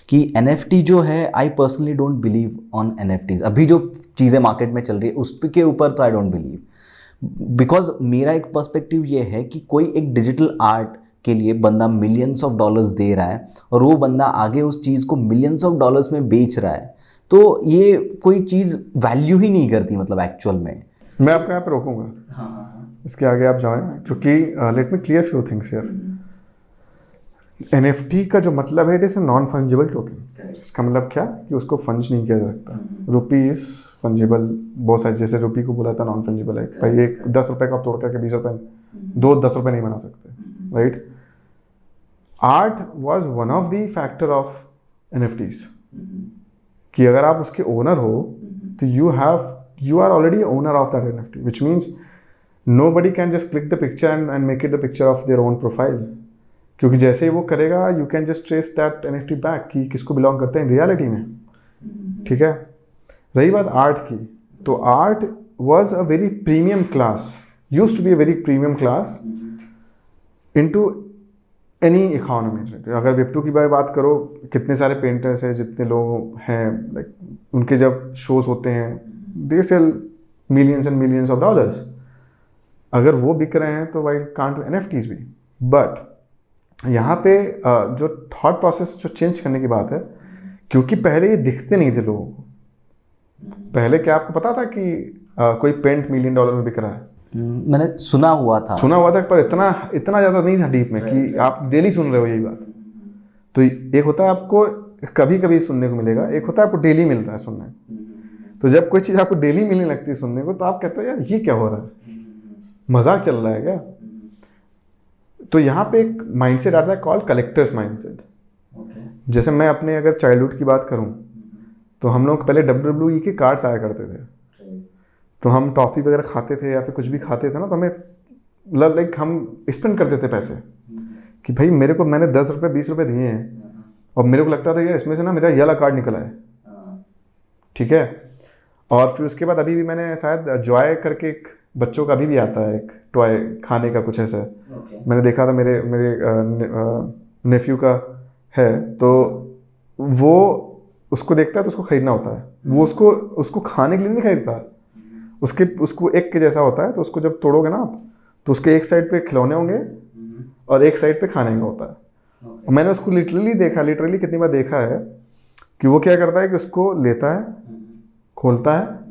कि NFT जो है, I personally don't believe on NFTs। अभी जो चीज़ें मार्केट में चल रही है उसके ऊपर तो I don't believe, बिकॉज मेरा एक पर्सपेक्टिव ये है कि कोई एक डिजिटल आर्ट के लिए बंदा मिलियंस ऑफ डॉलर्स दे रहा है और वो बंदा आगे उस चीज़ को मिलियंस ऑफ डॉलर्स में बेच रहा है, तो ये कोई चीज़ वैल्यू ही नहीं करती मतलब एक्चुअल में। मैं आपको यहाँ पे रोकूंगा। इसके आगे आप जाएं, क्योंकि let me clear few things here. NFT का जो मतलब है, it is a non fungible token. इसका मतलब क्या कि उसको फंज नहीं किया जा सकता। रुपी इज फंजिबल, बहुत सारे, जैसे रुपी को बोला था नॉन फंजिबल है, भाई एक 10 रुपए का आप तोड़ करके 20 रुपए, 10 रुपए नहीं बना सकते, right. Art was one of the factor of NFTs, कि अगर आप उसके ओनर हो तो you are already owner of that NFT, which means nobody can just click the picture and make it the picture of their own profile, क्योंकि जैसे ही वो करेगा you can just trace that NFT back कि किसको belong करते हैं reality में, ठीक है। रही बात आर्ट की, तो art was a very premium class, used to be a very premium class into any economy। अगर Web2 की बात करो, कितने सारे पेंटर्स हैं, जितने लोग हैं, लाइक उनके जब शोज होते हैं they sell millions and millions of dollars. अगर वो बिक रहे हैं तो वाई कांट NFTs भी। बट यहाँ पे जो थॉट प्रोसेस जो चेंज करने की बात है, क्योंकि पहले ये दिखते नहीं थे लोगों को। पहले क्या आपको पता था कि कोई पेंट $1 मिलियन में बिक रहा है? मैंने सुना हुआ था, पर इतना ज़्यादा नहीं था डीप में कि आप डेली सुन रहे हो यही बात। तो एक होता है आपको कभी कभी सुनने को मिलेगा, एक होता है आपको डेली मिल रहा है सुनने। तो जब कोई चीज़ आपको डेली मिलने लगती है सुनने को, तो आप कहते हो यार ये क्या हो रहा है, मजाक चल रहा है क्या? तो यहाँ पे एक माइंडसेट आता है कॉल्ड कलेक्टर्स माइंडसेट। जैसे मैं अपने अगर चाइल्डहुड की बात करूँ, तो हम लोग पहले WWE के कार्ड्स आया करते थे, तो हम टॉफ़ी वगैरह खाते थे या फिर कुछ भी खाते थे ना, तो हमें मतलब लाइक हम स्पेंड करते थे पैसे कि भाई मेरे को, मैंने 10 रुपये 20 रुपये दिए हैं और मेरे को लगता था यार इसमें से ना मेरा ये वाला कार्ड निकला है, ठीक है। और फिर उसके बाद अभी भी मैंने शायद जॉय करके एक बच्चों का अभी भी आता है एक टॉय खाने का कुछ ऐसा, मैंने देखा था, मेरे नेफ्यू का है, तो वो उसको देखता है तो उसको ख़रीदना होता है। वो उसको खाने के लिए नहीं खरीदता, उसको एक के जैसा होता है, तो उसको जब तोड़ोगे ना आप, तो उसके एक साइड पे खिलौने होंगे और एक साइड पे खाने का होता है। मैंने उसको लिटरली कितनी बार देखा है कि वो क्या करता है कि उसको लेता है, खोलता है,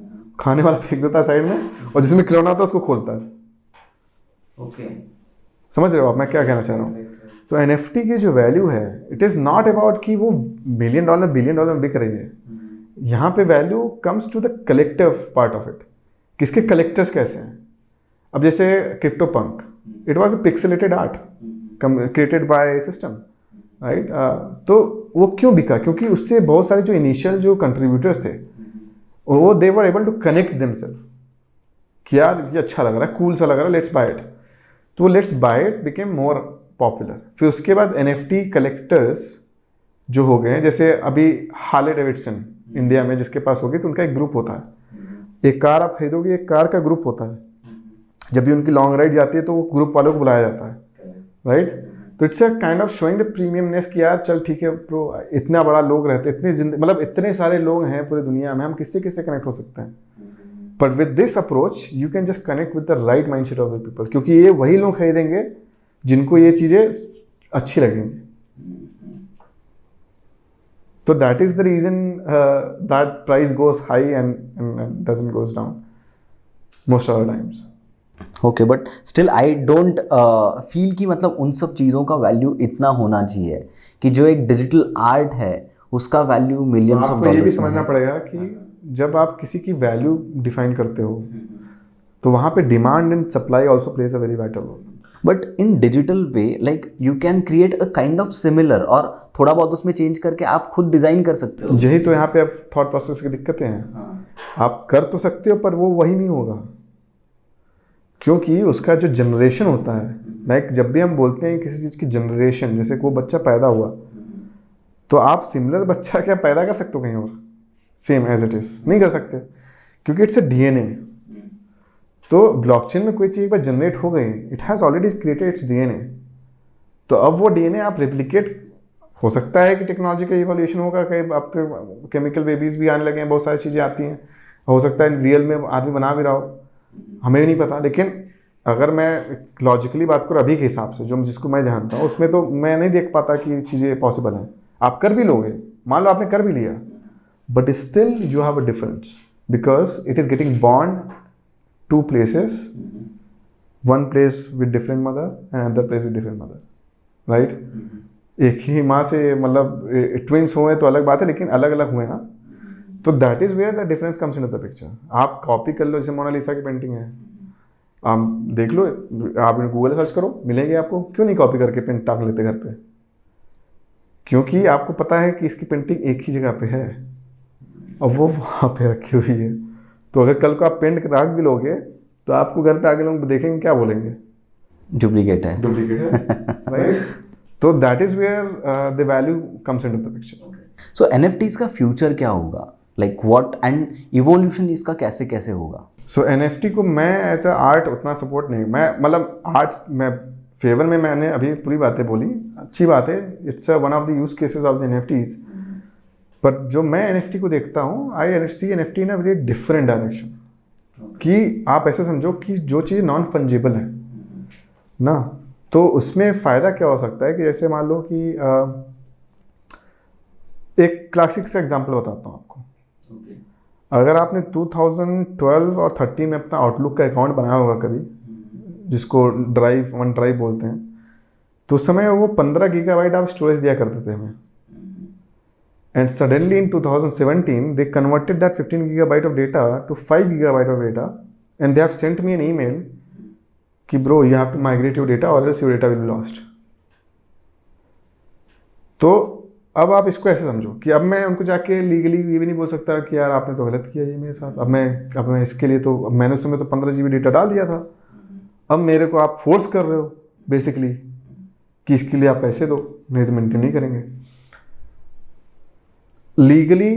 खाने वाला फेंक देता है साइड में, और जिसमें खिलौना होता है उसको खोलता है। समझ रहे हो आप मैं क्या कहना चाह रहा हूँ? तो NFT की जो वैल्यू है, इट इज़ नॉट अबाउट कि वो $1 बिलियन बिलियन डॉलर में बिक रही है। यहाँ पे value comes to the collective part of it, किसके कलेक्टर्स कैसे हैं। अब जैसे crypto punk, it was a pixelated art created by system, right. तो वो क्यों बिका? क्योंकि उससे बहुत सारे जो इनिशियल जो कंट्रीब्यूटर्स थे, वो they were able to connect themselves कि यार ये अच्छा लग रहा है, कूल सा लग रहा है, लेट्स बाय इट। तो वो let's buy it became more popular. फिर उसके बाद NFT कलेक्टर्स जो हो गए, जैसे अभी हार्ले डेविडसन इंडिया में जिसके पास होगी, तो उनका एक ग्रुप होता है। एक कार आप खरीदोगे, एक कार का ग्रुप होता है। जब भी उनकी लॉन्ग राइड जाती है तो वो ग्रुप वालों को बुलाया जाता है, राइट। तो it's a kind of showing the premiumness कि यार चल ठीक है ब्रो, इतना बड़ा लोग रहते, मतलब इतने सारे लोग हैं पूरी दुनिया में, हम किससे किससे कनेक्ट हो सकते हैं। But with this approach you can just connect with the right mindset of the people, क्योंकि ये वही लोग खरीदेंगे जिनको ये चीज़ें अच्छी लगेंगी। तो that is the reason that price goes high and doesn't goes down most of the times. Okay, but still I don't feel कि मतलब उन सब चीज़ों का वैल्यू इतना होना चाहिए कि जो एक डिजिटल आर्ट है उसका वैल्यू मिलियंस ऑफ डॉलर्स। ये भी समझना पड़ेगा कि जब आप किसी की वैल्यू डिफाइन करते हो, तो वहाँ पे demand and supply also plays a very vital role. But in digital way like you can create a kind of similar, और थोड़ा बहुत उसमें चेंज करके आप खुद डिज़ाइन कर सकते हो। यही तो यहाँ पे अब थॉट प्रोसेस की दिक्कतें हैं। आप कर तो सकते हो पर वो वही नहीं होगा, क्योंकि उसका जो जनरेशन होता है, लाइक जब भी हम बोलते हैं किसी चीज़ की जनरेशन, जैसे वो बच्चा पैदा हुआ, तो आप सिमिलर बच्चा क्या पैदा कर सकते हो कहीं और सेम एज इट इज़? नहीं कर सकते, क्योंकि इट्स अ DNA। तो ब्लॉकचेन में कोई चीज़ एक बार जनरेट हो गई, it has already created it's DNA। तो अब वो DNA आप रेप्लिकेट, हो सकता है कि टेक्नोलॉजी का इवोल्यूशन होगा, कहीं अब तो केमिकल बेबीज़ भी आने लगे हैं, बहुत सारी चीज़ें आती हैं, हो सकता है रियल में आदमी बना भी रहा हो, हमें भी नहीं पता। लेकिन अगर मैं लॉजिकली बात करूँ अभी के हिसाब से, जो जिसको मैं जानता हूँ, उसमें तो मैं नहीं देख पाता कि चीज़ें पॉसिबल हैं। आप कर भी लोगे, मान लो आपने कर भी लिया, but still you have a difference, because it is getting bond to places one place with different mother and other place with different mother, right. एक ही माँ से मतलब ट्विंस हुए तो अलग बात है, लेकिन अलग अलग हुए ना, तो that is where the difference comes into the picture. आप कॉपी कर लो, जैसे मोनालिसा की पेंटिंग है, आप देख लो, आप गूगल सर्च करो, मिलेंगे आपको। क्यों नहीं कॉपी करके पेंट टांग लेते घर पे? क्योंकि आपको पता है कि इसकी पेंटिंग एक ही जगह पे है और वो वहाँ पे रखी हुई है। तो अगर कल को आप पेंट रख भी लोगे तो आपको घर पे आगे लोग देखेंगे, क्या बोलेंगे? डुप्लीकेट है। डुप्लीकेट है, राइट। तो that is where the value comes into the picture. So NFTs का फ्यूचर क्या होगा, लाइक व्हाट एंड इवोल्यूशन इसका कैसे कैसे होगा? सो NFT को मैं एज अ आर्ट उतना सपोर्ट नहीं, मैं मतलब आर्ट में फेवर में मैंने अभी पूरी बातें बोली, अच्छी बात है, it's one of the use cases of the NFTs। पर जो मैं NFT को देखता हूँ, आई सी NFT in a very different direction. कि आप ऐसे समझो कि जो चीज़ नॉन फंजिबल है ना, तो उसमें फ़ायदा क्या हो सकता है कि जैसे मान लो कि एक क्लासिक सा एग्जांपल बताता हूँ आपको। अगर आपने 2012 और 13 में अपना आउटलुक का अकाउंट बनाया होगा कभी, जिसको वन ड्राइव बोलते हैं, तो उस समय वो 15 गीगाबाइट आप स्टोरेज दिया करते थे हमें। And suddenly in 2017 they converted that 15 gigabyte of data to 5 gigabyte of data and they have sent me an email कि bro you have to migrate your data or else your data will be lost. तो अब आप इसको ऐसे समझो कि अब मैं उनको जाके लीगली ये भी नहीं बोल सकता कि यार आपने तो गलत किया ये मेरे साथ। अब मैं इसके लिए तो, अब मैंने उस समय तो 15 GB डेटा डाल दिया था, अब मेरे को आप फोर्स कर रहे हो बेसिकली कि इसके लिए आप पैसे दो, नहीं तो मेंटेन नहीं करेंगे। लीगली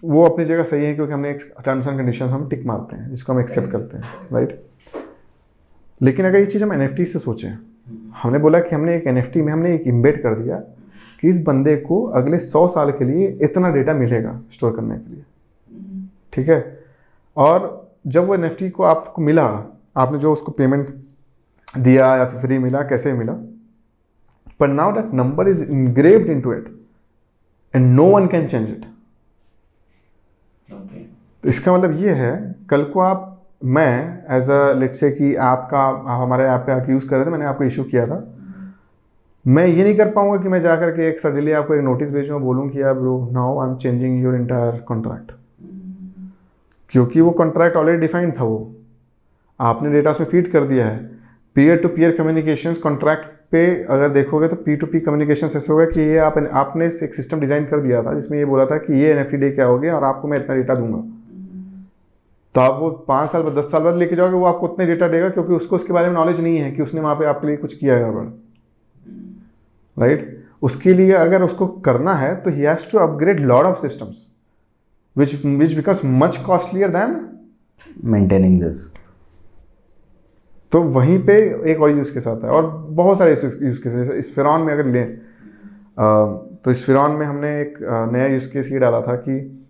वो अपनी जगह सही है, क्योंकि हमने एक टर्म्स एंड कंडीशंस हम टिक मारते हैं, जिसको हम एक्सेप्ट करते हैं, राइट। लेकिन अगर ये चीज़ हम NFT से सोचें, हमने बोला कि हमने एक NFT में हमने एक इम्बेड कर दिया कि इस बंदे को अगले 100 साल के लिए इतना डेटा मिलेगा स्टोर करने के लिए, ठीक है। और जब वो NFT को आपको मिला, आपने जो उसको पेमेंट दिया या फिर फ्री मिला, कैसे मिला, पर now that number is engraved into it and no one can change it. तो इसका मतलब ये है, कल को आप, मैं एज अ लेट्स से कि आप हमारे ऐप पे आके यूज़ कर रहे थे, मैंने आपको इशू किया था, मैं ये नहीं कर पाऊंगा कि मैं जा करके एक सडनली आपको एक नोटिस भेजूँ, बोलूँ कि यार bro now I am changing your entire contract, क्योंकि वो कॉन्ट्रैक्ट ऑलरेडी डिफाइंड था, वो आपने डेटा उसमें फीड कर दिया है। Peer to peer communications contract पे अगर देखोगे तो P2P कम्युनिकेशंस ऐसे होगा कि ये आपने एक सिस्टम डिज़ाइन कर दिया था जिसमें ये बोला था कि ये NFT लेके आओगे और आपको मैं इतना डेटा दूंगा, तो आप वो 5 साल बाद 10 साल बाद लेके जाओगे, वो आपको उतने डेटा देगा, क्योंकि उसको उसके बारे में नॉलेज नहीं है कि उसने वहाँ पे आपके लिए कुछ किया है गड़बड़, राइट। उसके लिए अगर उसको करना है तो he has to upgrade lot of systems which becomes much costlier than maintaining this। तो वहीं पे एक और यूज़ केस आता है, और बहुत सारे यूज़ केस। इस फिरौन में अगर लें तो इस फिरौन में हमने एक नया यूज़ केस ये डाला था कि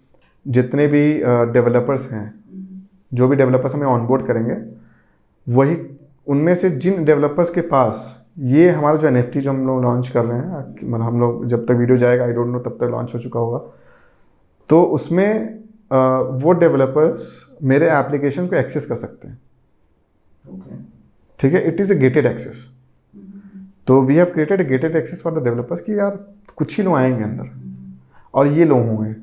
जितने भी डेवलपर्स हैं, जो भी डेवलपर्स हमें ऑनबोर्ड करेंगे, वही उनमें से जिन डेवलपर्स के पास ये हमारा जो NFT जो हम लोग लॉन्च कर रहे हैं, मतलब हम लोग जब तक वीडियो जाएगा आई डोंट नो तब तक लॉन्च हो चुका होगा, तो उसमें वो डेवलपर्स मेरे एप्लीकेशन को एक्सेस कर सकते हैं, ठीक है। It is a gated access. तो we have created a gated access for the developers कि यार कुछ ही लोग आएंगे अंदर और ये लोग होंगे,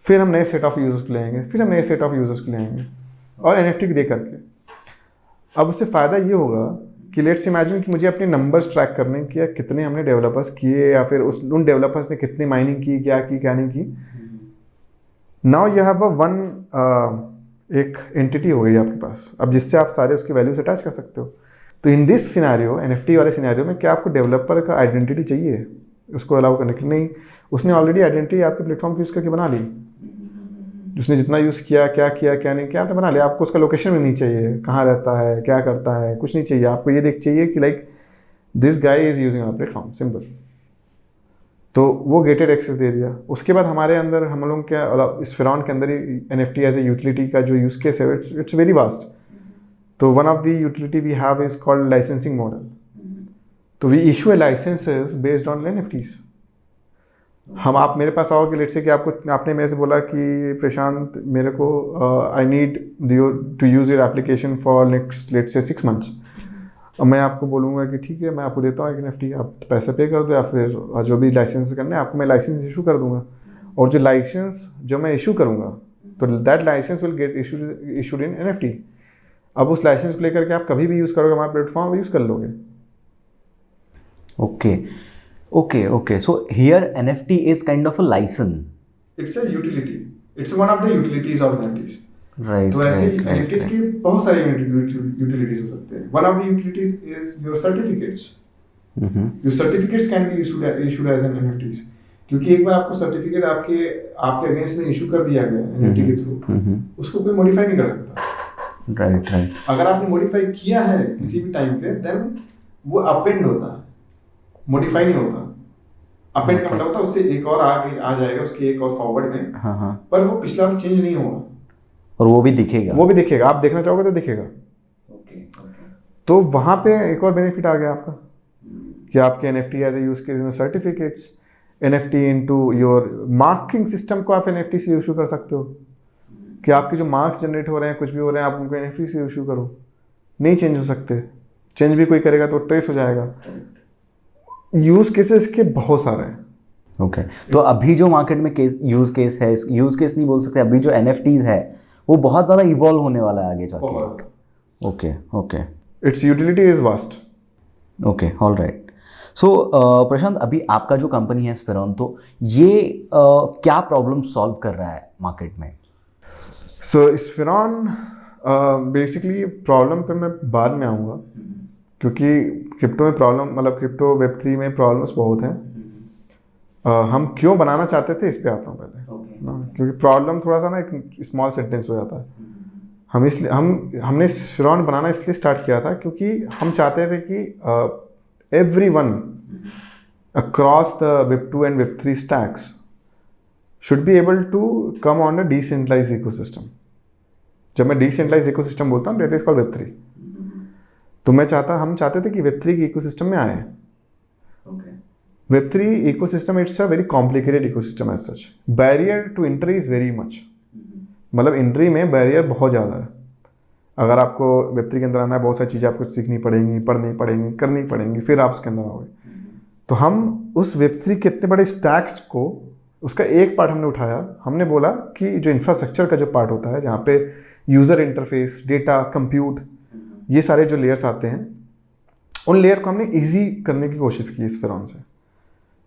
फिर हम नए सेट ऑफ यूजर्स को लेंगे, फिर हम नए सेट ऑफ यूजर्स को लेंगे और NFT दे करके। अब उससे फ़ायदा ये होगा कि लेट्स इमेजिन कि मुझे अपने नंबर्स ट्रैक करने कि कितने हमने डेवलपर्स किए या फिर उन डेवलपर्स ने कितनी माइनिंग की, क्या नहीं की। नाउ यू हैव एक एंटिटी हो गई आपके पास अब, जिससे आप सारे उसके वैल्यूज अटैच कर सकते हो। तो इन दिस सिनेरियो, NFT वाले सिनेरियो में, क्या आपको डेवलपर का आइडेंटिटी चाहिए उसको अलाउ करने के लिए? नहीं, उसने ऑलरेडी आइडेंटिटी आपके प्लेटफॉर्म को यूज़ करके बना ली। उसने जितना यूज़ किया, क्या नहीं किया, आपने बना लिया। आपको उसका लोकेशन भी नहीं चाहिए, कहाँ रहता है, क्या करता है, कुछ नहीं चाहिए। आपको ये चाहिए कि like this guy is using our platform, simple. तो वो गेटेड एक्सेस दे दिया। उसके बाद हमारे अंदर हम लोग क्या, इस फिरौन के अंदर ही NFT एज ए यूटिलिटी का जो यूज़ केस है, it's very vast. So one of the utility we have is called licensing model. So we issue a licenses based on NFTs। हम आप मेरे पास आओगे, लेट्स से कि आपने मेरे से बोला कि प्रशांत मेरे को I need to use your application for next let's say 6 months. और मैं आपको बोलूँगा कि ठीक है, मैं आपको देता हूँ एक NFT, आप पैसे पे कर दो, या फिर जो भी लाइसेंस करने हैं आपको मैं लाइसेंस इशू कर दूँगा। और जो लाइसेंस जो मैं इशू करूँगा, तो that license will get issued in NFT। अब उस लाइसेंस को लेकर के आप कभी भी यूज़ करोगे, हमारा प्लेटफॉर्म यूज़ कर लोगे। Okay. So here NFT is kind of a license. It's a utility, it's one of the utilities of NFTs। Right. तो ऐसे right, right, NFTs के बहुत सारे यूटिलिटीज हो सकते हैं। One of the utilities is your certificates. Your certificates can be issued as an NFTs, क्योंकि एक बार आपको सर्टिफिकेट आपके अगेंस्ट में इशू कर दिया गया NFT के थ्रू, उसको कोई मॉडिफाई नहीं कर सकता। राइट। अगर आपने मॉडिफाई किया है किसी भी टाइम पे, देन वो अपेंड होता है, मॉडिफाई नहीं होता। अपेंड का मतलब होता है उससे एक और आगे आ जाएगा, उसके एक और फॉरवर्ड में। हाँ। पर वो पिछला चेंज नहीं होगा, और वो भी दिखेगा। आप देखना चाहोगे तो दिखेगा। तो वहाँ पे एक और बेनिफिट आ गया आपका कि आपके NFT as a use case certificates, NFT into your marking system को आप NFT से इशू कर सकते हो कि आपके जो मार्क्स जनरेट हो रहे हैं, कुछ भी हो रहे हैं, आप उनको NFT से इशू करो। नहीं चेंज हो सकते, चेंज भी कोई करेगा तो ट्रेस हो जाएगा। यूज केसेस के बहुत सारे हैं। ओके। तो अभी जो मार्केट में यूज केस है, यूज केस नहीं बोल सकते, अभी जो NFTs है वो बहुत ज़्यादा इवॉल्व होने वाला है आगे जाके। Okay. It's utility is vast. Okay, all right. So Prashant, अभी आपका जो कंपनी है स्फेरॉन, तो ये क्या प्रॉब्लम सॉल्व कर रहा है मार्केट में? सो स्फेरॉन बेसिकली प्रॉब्लम पे मैं बाद में आऊँगा, क्योंकि क्रिप्टो में प्रॉब्लम, मतलब क्रिप्टो Web3 में प्रॉब्लम्स बहुत हैं। हम क्यों बनाना चाहते थे इस पे आता हूँ पहले ना, क्योंकि प्रॉब्लम थोड़ा सा ना एक स्मॉल सेंटेंस हो जाता है। हमने स्फेरॉन बनाना इसलिए स्टार्ट किया था क्योंकि हम चाहते थे कि everyone across the Web2 and Web3 stacks should be able to come on a decentralize ecosystem. जब मैं डिसेंट्रलाइज इकोसिस्टम बोलता हूँ, दैट इज कॉल्ड Web3। तो हम चाहते थे कि Web3 के इकोसिस्टम में आए। Web3 ecosystem it's a very complicated ecosystem as such. Barrier to entry is very much, मतलब एंट्री में बैरियर बहुत ज़्यादा है। अगर आपको Web3 के अंदर आना है, बहुत सारी चीज़ें आपको सीखनी पड़ेंगी, पढ़नी पड़ेंगी, करनी पड़ेंगी, फिर आप उसके अंदर आओगे। तो हम उस Web3 के इतने बड़े स्टैक्स को, उसका एक पार्ट हमने उठाया। हमने बोला कि जो इंफ्रास्ट्रक्चर का जो पार्ट होता है, जहाँ पे यूज़र इंटरफेस, डेटा, कंप्यूट, ये सारे जो लेयर्स आते हैं, उन लेयर को हमने इजी करने की कोशिश की स्फेरॉन से।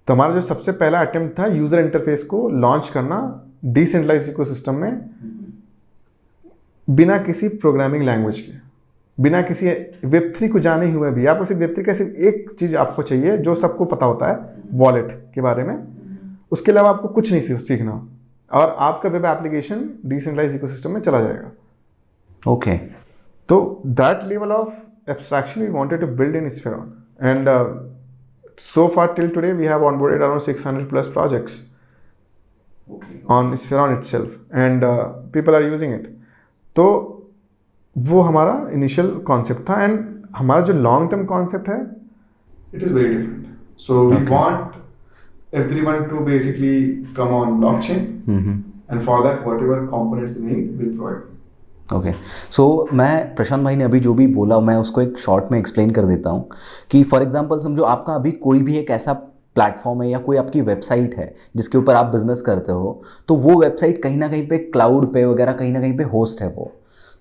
तो हमारा जो सबसे पहला अटेम्प्ट था यूज़र इंटरफेस को लॉन्च करना डिसेंट्रलाइज इकोसिस्टम में, बिना किसी प्रोग्रामिंग लैंग्वेज के, बिना किसी Web3 को जाने हुए भी। आपको सिर्फ Web3 का सिर्फ एक चीज़ आपको चाहिए जो सबको पता होता है, वॉलेट के बारे में। उसके अलावा आपको कुछ नहीं सीखना, और आपका वेब एप्लीकेशन डिसेंट्रलाइज इकोसिस्टम में चला जाएगा। ओके। तो that level of abstraction we wanted to build in Spheron, and so far till today we have onboarded around 600 plus projects on Spheron itself, and people are using it. तो वो हमारा initial concept था, and हमारा जो long term concept है, it is very different. So we want everyone to basically come on blockchain, and for that whatever components they need we'll provide. Okay. So मैं, प्रशांत भाई ने अभी जो भी बोला, मैं उसको एक शॉर्ट में एक्सप्लेन कर देता हूँ कि फॉर एग्जांपल समझो आपका अभी कोई भी एक ऐसा प्लेटफॉर्म है या कोई आपकी वेबसाइट है जिसके ऊपर आप बिजनेस करते हो, तो वो वेबसाइट कहीं ना कहीं पे क्लाउड पे वगैरह कहीं ना कहीं पे होस्ट है वो।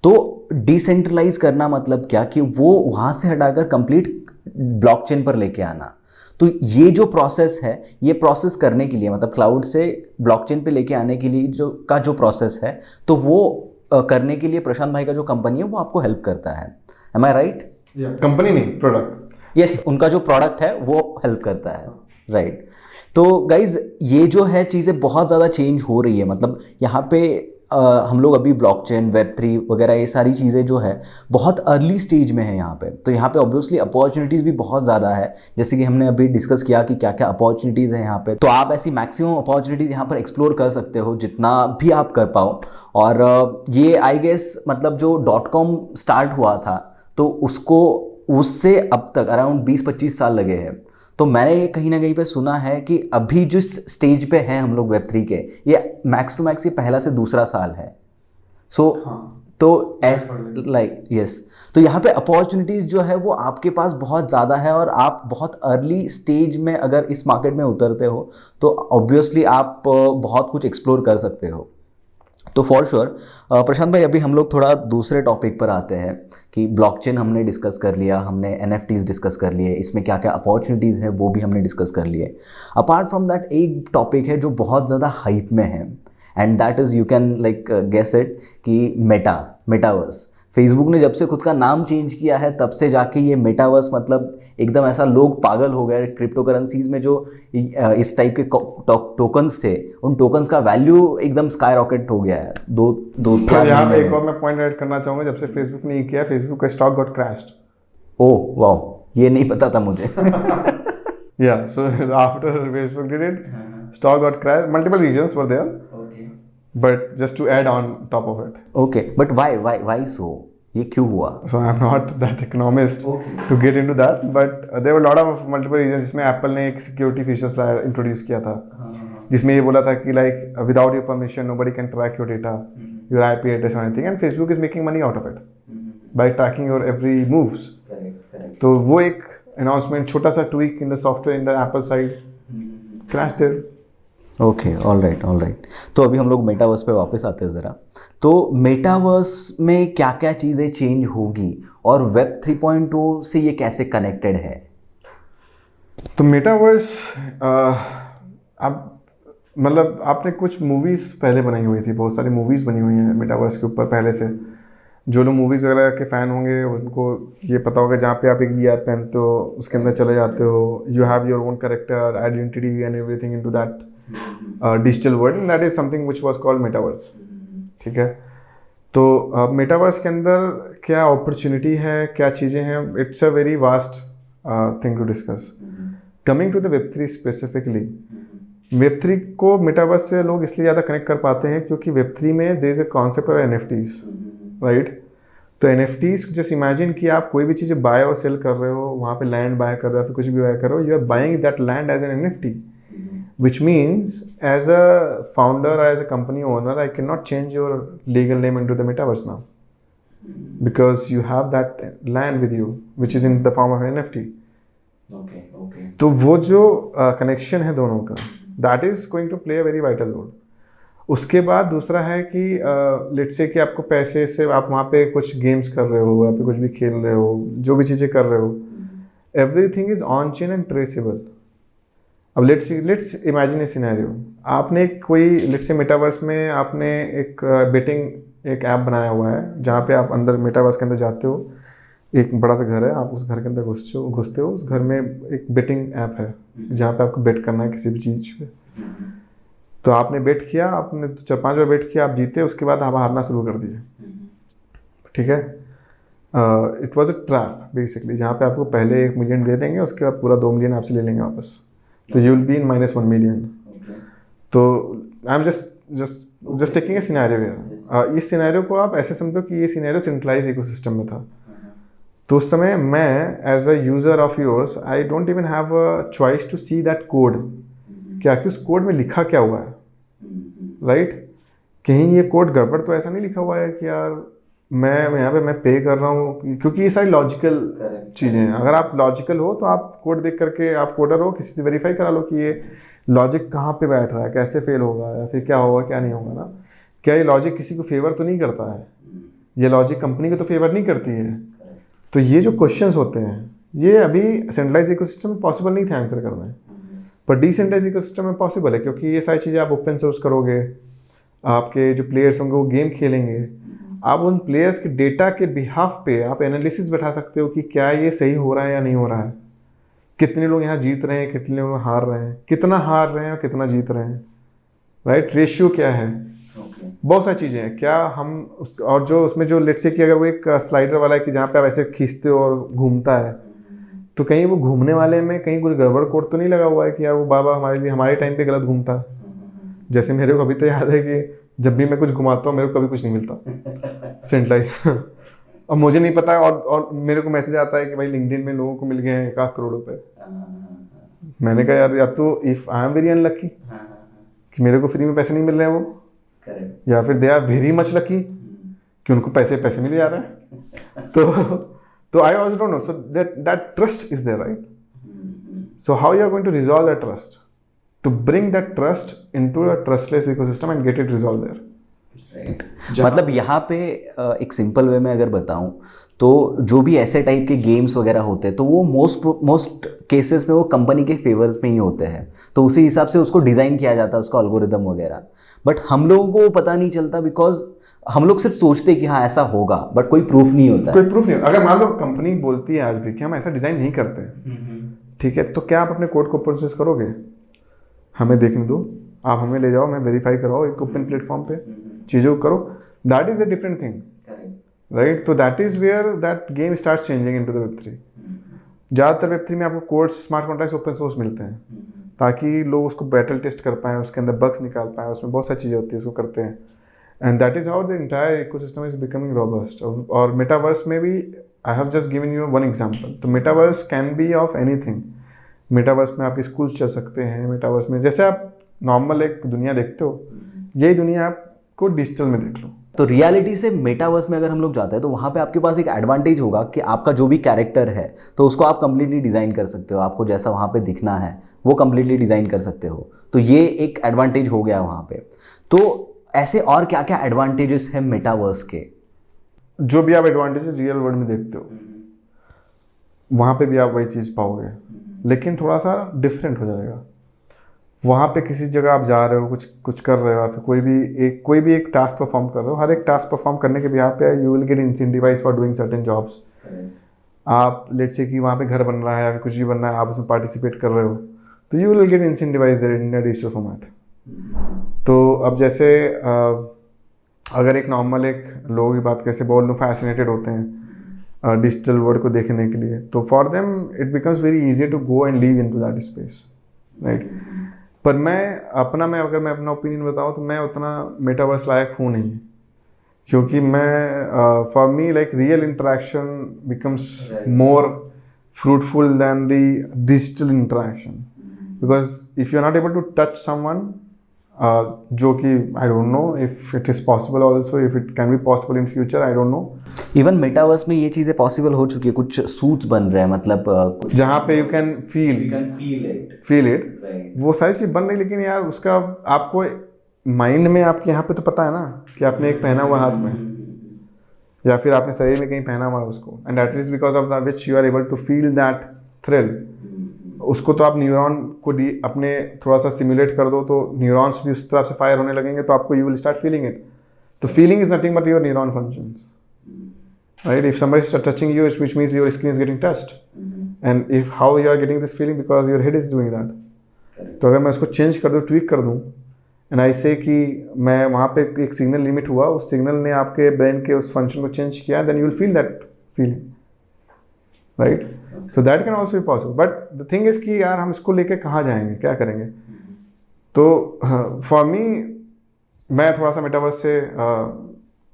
तो डिसेंट्रलाइज करना मतलब क्या, कि वो वहाँ से हटाकर कंप्लीट ब्लॉकचेन पर लेके आना। तो ये जो प्रोसेस है, ये प्रोसेस करने के लिए, मतलब क्लाउड से ब्लॉकचेन पे लेके आने के लिए जो प्रोसेस है, तो वो करने के लिए प्रशांत भाई का जो कंपनी है वो आपको हेल्प करता है। एम आई राइट? कंपनी नहीं, प्रोडक्ट। यस, उनका जो प्रोडक्ट है वो हेल्प करता है, राइट। तो गाइज, ये जो है चीज़ें बहुत ज़्यादा चेंज हो रही है। मतलब यहाँ पे हम लोग अभी ब्लॉकचेन, Web3 वगैरह ये सारी चीज़ें जो है बहुत अर्ली स्टेज में है यहाँ पे। तो यहाँ पे ऑब्वियसली अपॉर्चुनिटीज़ भी बहुत ज़्यादा है, जैसे कि हमने अभी डिस्कस किया कि क्या क्या अपॉर्चुनिटीज़ है यहाँ पे। तो आप ऐसी मैक्सिमम अपॉर्चुनिटीज़ यहाँ पर एक्सप्लोर कर सकते हो जितना भी आप कर पाओ। और ये आई गेस, मतलब जो .com स्टार्ट हुआ था, तो उससे अब तक अराउंड 20-25 साल लगे हैं। तो मैंने ये कहीं ना कहीं पे सुना है कि अभी जिस स्टेज पे हैं हम लोग Web3 के, ये मैक्स टू मैक्स ये पहला से दूसरा साल है। सो तो एस लाइक यस, तो यहाँ पे अपॉर्चुनिटीज़ जो है वो आपके पास बहुत ज़्यादा है, और आप बहुत अर्ली स्टेज में अगर इस मार्केट में उतरते हो तो ऑब्वियसली आप बहुत कुछ एक्सप्लोर कर सकते हो। तो फॉर श्योर प्रशांत भाई, अभी हम लोग थोड़ा दूसरे टॉपिक पर आते हैं कि ब्लॉकचेन हमने डिस्कस कर लिया, हमने NFTs डिस्कस कर लिए, इसमें क्या क्या अपॉर्चुनिटीज़ है वो भी हमने डिस्कस कर लिए। अपार्ट फ्रॉम दैट एक टॉपिक है जो बहुत ज़्यादा हाइप में है, and that is, you can like guess it, कि मेटावर्स। फेसबुक ने जब से खुद का नाम चेंज किया है तब से जाके ये मेटावर्स मतलब एकदम ऐसा लोग पागल हो गए। क्रिप्टो करेंसीज में जो इस टाइप के टोकन्स थे, उन टोकन्स का वैल्यू एकदम स्काई रॉकेट हो गया है। दो तो यहाँ पे एक और मैं पॉइंट ऐड करना चाहूँगा, जब से फेसबुक ने ये किया, फेसबुक का stock got crashed. Oh wow, ये नहीं पता था मुझे। Yeah, so after Facebook did it, stock got crashed. Multiple reasons were there, but just to add on top of it. Okay, but why so, ये क्यों हुआ? So I'm not that economist to get into that, but there were a lot of multiple reasons. जिसमें Apple ने एक security features introduce किया था, जिसमें ये बोला था कि like without your permission nobody can track your data, your IP address or anything, and Facebook is making money out of it by tracking your every moves. तो वो एक announcement, छोटा सा tweak in the software in the Apple side, crashed there. Okay, all right. तो अभी हम लोग metaverse पे वापस आते हैं ज़रा। तो मेटावर्स में क्या क्या चीज़ें चेंज होगी और वेब 3.0 से ये कैसे कनेक्टेड है? तो मेटावर्स अब मतलब आपने कुछ मूवीज़ पहले बनाई हुई थी, बहुत सारी मूवीज़ बनी हुई हैं मेटावर्स के ऊपर पहले से। जो लोग मूवीज़ वगैरह के फ़ैन होंगे उनको ये पता होगा, जहाँ पे आप एक VR पहनते हो उसके अंदर चले जाते हो, you have your own character identity and everything into that digital world, and that is something which was called metaverse. ठीक है, तो मेटावर्स के अंदर क्या अपॉर्चुनिटी है, क्या चीज़ें हैं, it's a very vast thing to discuss. Coming to the Web3 specifically, Web3 को मेटावर्स से लोग इसलिए ज़्यादा कनेक्ट कर पाते हैं क्योंकि Web3 में there is a concept of NFTs, right? तो NFTs, जस्ट इमेजिन कि आप कोई भी चीज़ बाय और सेल कर रहे हो, वहाँ पे लैंड बाय कर रहे हो, फिर कुछ भी बाय कर रहे हो, you are buying that land as an NFT, which means as a founder or as a company owner, I cannot change your legal name into the metaverse now because you have that land with you, which is in the form of an NFT. Okay. तो वो जो connection है दोनों का, that is going to play a very vital role. उसके बाद दूसरा है कि लेट्स से कि आपको पैसे से आप वहाँ पे कुछ गेम्स कर रहे हो, आप कुछ भी खेल रहे हो, जो भी चीज़ें कर रहे हो, everything is on chain and traceable. अब लेट्स इमेजिन ए सिनेरियो, आपने कोई लेट्स से मेटावर्स में आपने एक बेटिंग एक ऐप बनाया हुआ है, जहाँ पे आप अंदर मेटावर्स के अंदर जाते हो, एक बड़ा सा घर है, आप उस घर के अंदर घुसते हो, उस घर में एक बेटिंग ऐप है जहाँ पे आपको बेट करना है किसी भी चीज़ पे। तो आपने बेट किया, आपने 4-5 बार बेट किया, आप जीते, उसके बाद आप हारना शुरू कर दिए। ठीक है, it was a trap basically, जहाँ पे आपको पहले 1 मिलियन दे देंगे, उसके बाद पूरा 2 मिलियन आपसे ले लेंगे वापस, तो you will be in -1 million. तो I am just taking a scenario here. इस सिनेरियो को आप ऐसे समझो कि ये सिनेरियो सेंट्रलाइज इकोसिस्टम में था। तो उस समय मैं as a user of yours, I don't even have a choice to see that code, क्या कि उस कोड में लिखा क्या हुआ है, राइट? कहीं ये कोड गड़बड़ तो ऐसा नहीं लिखा हुआ है कि यार मैं यहाँ पे मैं पे कर रहा हूँ, क्योंकि ये सारी लॉजिकल चीज़ें हैं। अगर आप लॉजिकल हो तो आप कोड देख करके, आप कोडर हो, किसी से वेरीफाई करा लो कि ये लॉजिक कहाँ पे बैठ रहा है, कैसे फेल होगा या फिर क्या होगा क्या नहीं होगा ना। क्या ये लॉजिक किसी को फेवर तो नहीं करता है, ये लॉजिक कंपनी को तो फेवर नहीं करती है। तो ये जो क्वेश्चंस होते हैं, ये अभी सेंट्रलाइज इकोसिस्टम में पॉसिबल नहीं थे आंसर करना, पर डिसेंट्रलाइज इकोसिस्टम में पॉसिबल है, क्योंकि ये सारी चीज़ें आप ओपन सोर्स करोगे, आपके जो प्लेयर्स होंगे वो गेम खेलेंगे, आप उन प्लेयर्स के डेटा के बिहाफ पे आप एनालिसिस बैठा सकते हो कि क्या ये सही हो रहा है या नहीं हो रहा है, कितने लोग यहाँ जीत रहे हैं, कितने लोग हार रहे हैं, कितना हार रहे हैं और कितना जीत रहे हैं, राइट? रेशियो क्या है, बहुत सारी चीज़ें हैं। क्या हम उस, और जो उसमें जो लेट्स से कि अगर वो एक स्लाइडर वाला है कि जहाँ पे आप ऐसे खींचते हो और घूमता है, तो कहीं वो घूमने वाले में कहीं कोई गड़बड़ कोड तो नहीं लगा हुआ है कि यार वो बाबा हमारे लिए हमारे टाइम पे गलत घूमता। जैसे मेरे को अभी तो याद है कि जब भी मैं कुछ घुमाता हूँ मेरे को कभी कुछ नहीं मिलता सेंट्रलाइज और मुझे नहीं पता, और मेरे को मैसेज आता है कि भाई लिंक्डइन में लोगों को मिल गए हैं 1 करोड़ रुपए। मैंने कहा यार, या तो if I am very unlucky कि मेरे को फ्री में पैसे नहीं मिल रहे हैं वो, या फिर they are very much lucky कि उनको पैसे पैसे मिल जा रहे हैं। तो I also don't know, so that trust is there, right? So how you are going to resolve that trust, to bring that trust into a trustless ecosystem and get it resolve there. मतलब यहाँ पे एक simple way में अगर बताऊं तो जो भी ऐसे टाइप के गेम्स वगैरह होते हैं तो वो मोस्ट केसेस में वो कंपनी के फेवर्स में ही होते हैं, तो उसी हिसाब से उसको डिज़ाइन किया जाता है, उसका एल्गोरिदम वगैरह। बट हम लोगों को वो पता नहीं चलता, बिकॉज हम लोग सिर्फ सोचते हैं कि हाँ ऐसा होगा, बट कोई प्रूफ नहीं होता है। कोई प्रूफ नहीं। अगर मान लो कंपनी बोलती है आज भी कि हम ऐसा डिज़ाइन नहीं करते हैं, ठीक है, तो क्या आप अपने कोड को प्रोसेस करोगे? हमें देखने दो, आप हमें ले जाओ, मैं वेरीफाई कराओ एक ओपन प्लेटफॉर्म पे, चीज़ों को करो। That is a different thing, right? तो that is where that game start changing into the Web3। ज़्यादातर Web3 में आपको codes, smart contracts open source मिलते हैं, ताकि लोग उसको बैटल टेस्ट कर पाएँ, उसके अंदर बग्स निकाल पाएँ, उसमें बहुत सारी चीज़ें होती है, उसको करते हैं। And that is how the entire ecosystem is becoming robust. और मेटावर्स में भी I have just given you one example. तो metaverse can be of anything. Metaverse में आप स्कूल चल सकते हैं, मेटावर्स में जैसे आप नॉर्मल एक दुनिया देखते हो, यही दुनिया आपको डिजिटल में देख लो। तो रियलिटी से मेटावर्स में अगर हम लोग जाते हैं तो वहाँ पे आपके पास एक एडवांटेज होगा कि आपका जो भी कैरेक्टर है तो उसको आप कंप्लीटली डिज़ाइन कर सकते हो, आपको जैसा वहाँ पे दिखना है वो कंप्लीटली डिज़ाइन कर सकते हो। तो ये एक एडवांटेज हो गया वहाँ पे। तो ऐसे और क्या क्या एडवांटेजेस हैं मेटावर्स के? जो भी आप एडवांटेजेस रियल वर्ल्ड में देखते हो वहाँ पे भी आप वही चीज़ पाओगे, लेकिन थोड़ा सा डिफरेंट हो जाएगा। वहाँ पे किसी जगह आप जा रहे हो, कुछ कर रहे हो, या फिर कोई भी एक टास्क परफॉर्म कर रहे हो, हर एक टास्क परफॉर्म करने के बिहाफ पे you will get incentivize for doing certain jobs. आप लेट्स से कि वहाँ पे घर बन रहा है या फिर कुछ भी बन रहा है, आप उसमें पार्टिसिपेट कर रहे हो, तो you will get incentivize there in digital format. तो अब जैसे अगर एक नॉर्मल एक लोगों की बात कैसे बोल लूँ, फैसिनेटेड होते हैं डिजिटल वर्ल्ड को देखने के लिए, तो for them it becomes very easy to go and leave into that space, right? पर अगर मैं अपना ओपिनियन बताऊँ तो मैं उतना मेटावर्स लायक हूँ नहीं, क्योंकि मैं for me like real interaction becomes more fruitful than the digital interaction, because if you're not able to touch someone, जो कि I don't know if it is possible also, if it can be possible in future, I don't know. Even metaverse में ये चीज़ें possible हो चुकी है, कुछ suits बन रहे हैं, मतलब जहाँ पे you can feel it, वो सारी चीज़ बन रही, लेकिन यार उसका आपको माइंड में आपके यहाँ पे तो पता है ना कि आपने एक पहना हुआ हाथ में, या फिर आपने शरीर में कहीं पहना हुआ है उसको, and that is because of the which you are able to feel that thrill. उसको तो आप न्यूरॉन को अपने थोड़ा सा सिमुलेट कर दो तो न्यूरॉन्स भी उस तरफ से फायर होने लगेंगे, तो आपको you will start feeling it. तो feeling is nothing but your neuron functions, right? If somebody is touching you, which means your skin is getting touched, and if how you are getting this feeling, because your head is doing that. तो अगर मैं उसको change कर दूँ, tweak कर दूँ, and I से कि मैं वहाँ पे एक सिग्नल लिमिट हुआ, उस सिग्नल ने आपके ब्रेन के उस फंक्शन को चेंज किया, then you will feel that feeling, right? So that can also be possible, but the thing is कि यार हम इसको लेके कहाँ जाएंगे, क्या करेंगे? तो फॉर मी, मैं थोड़ा सा मेटावर्स से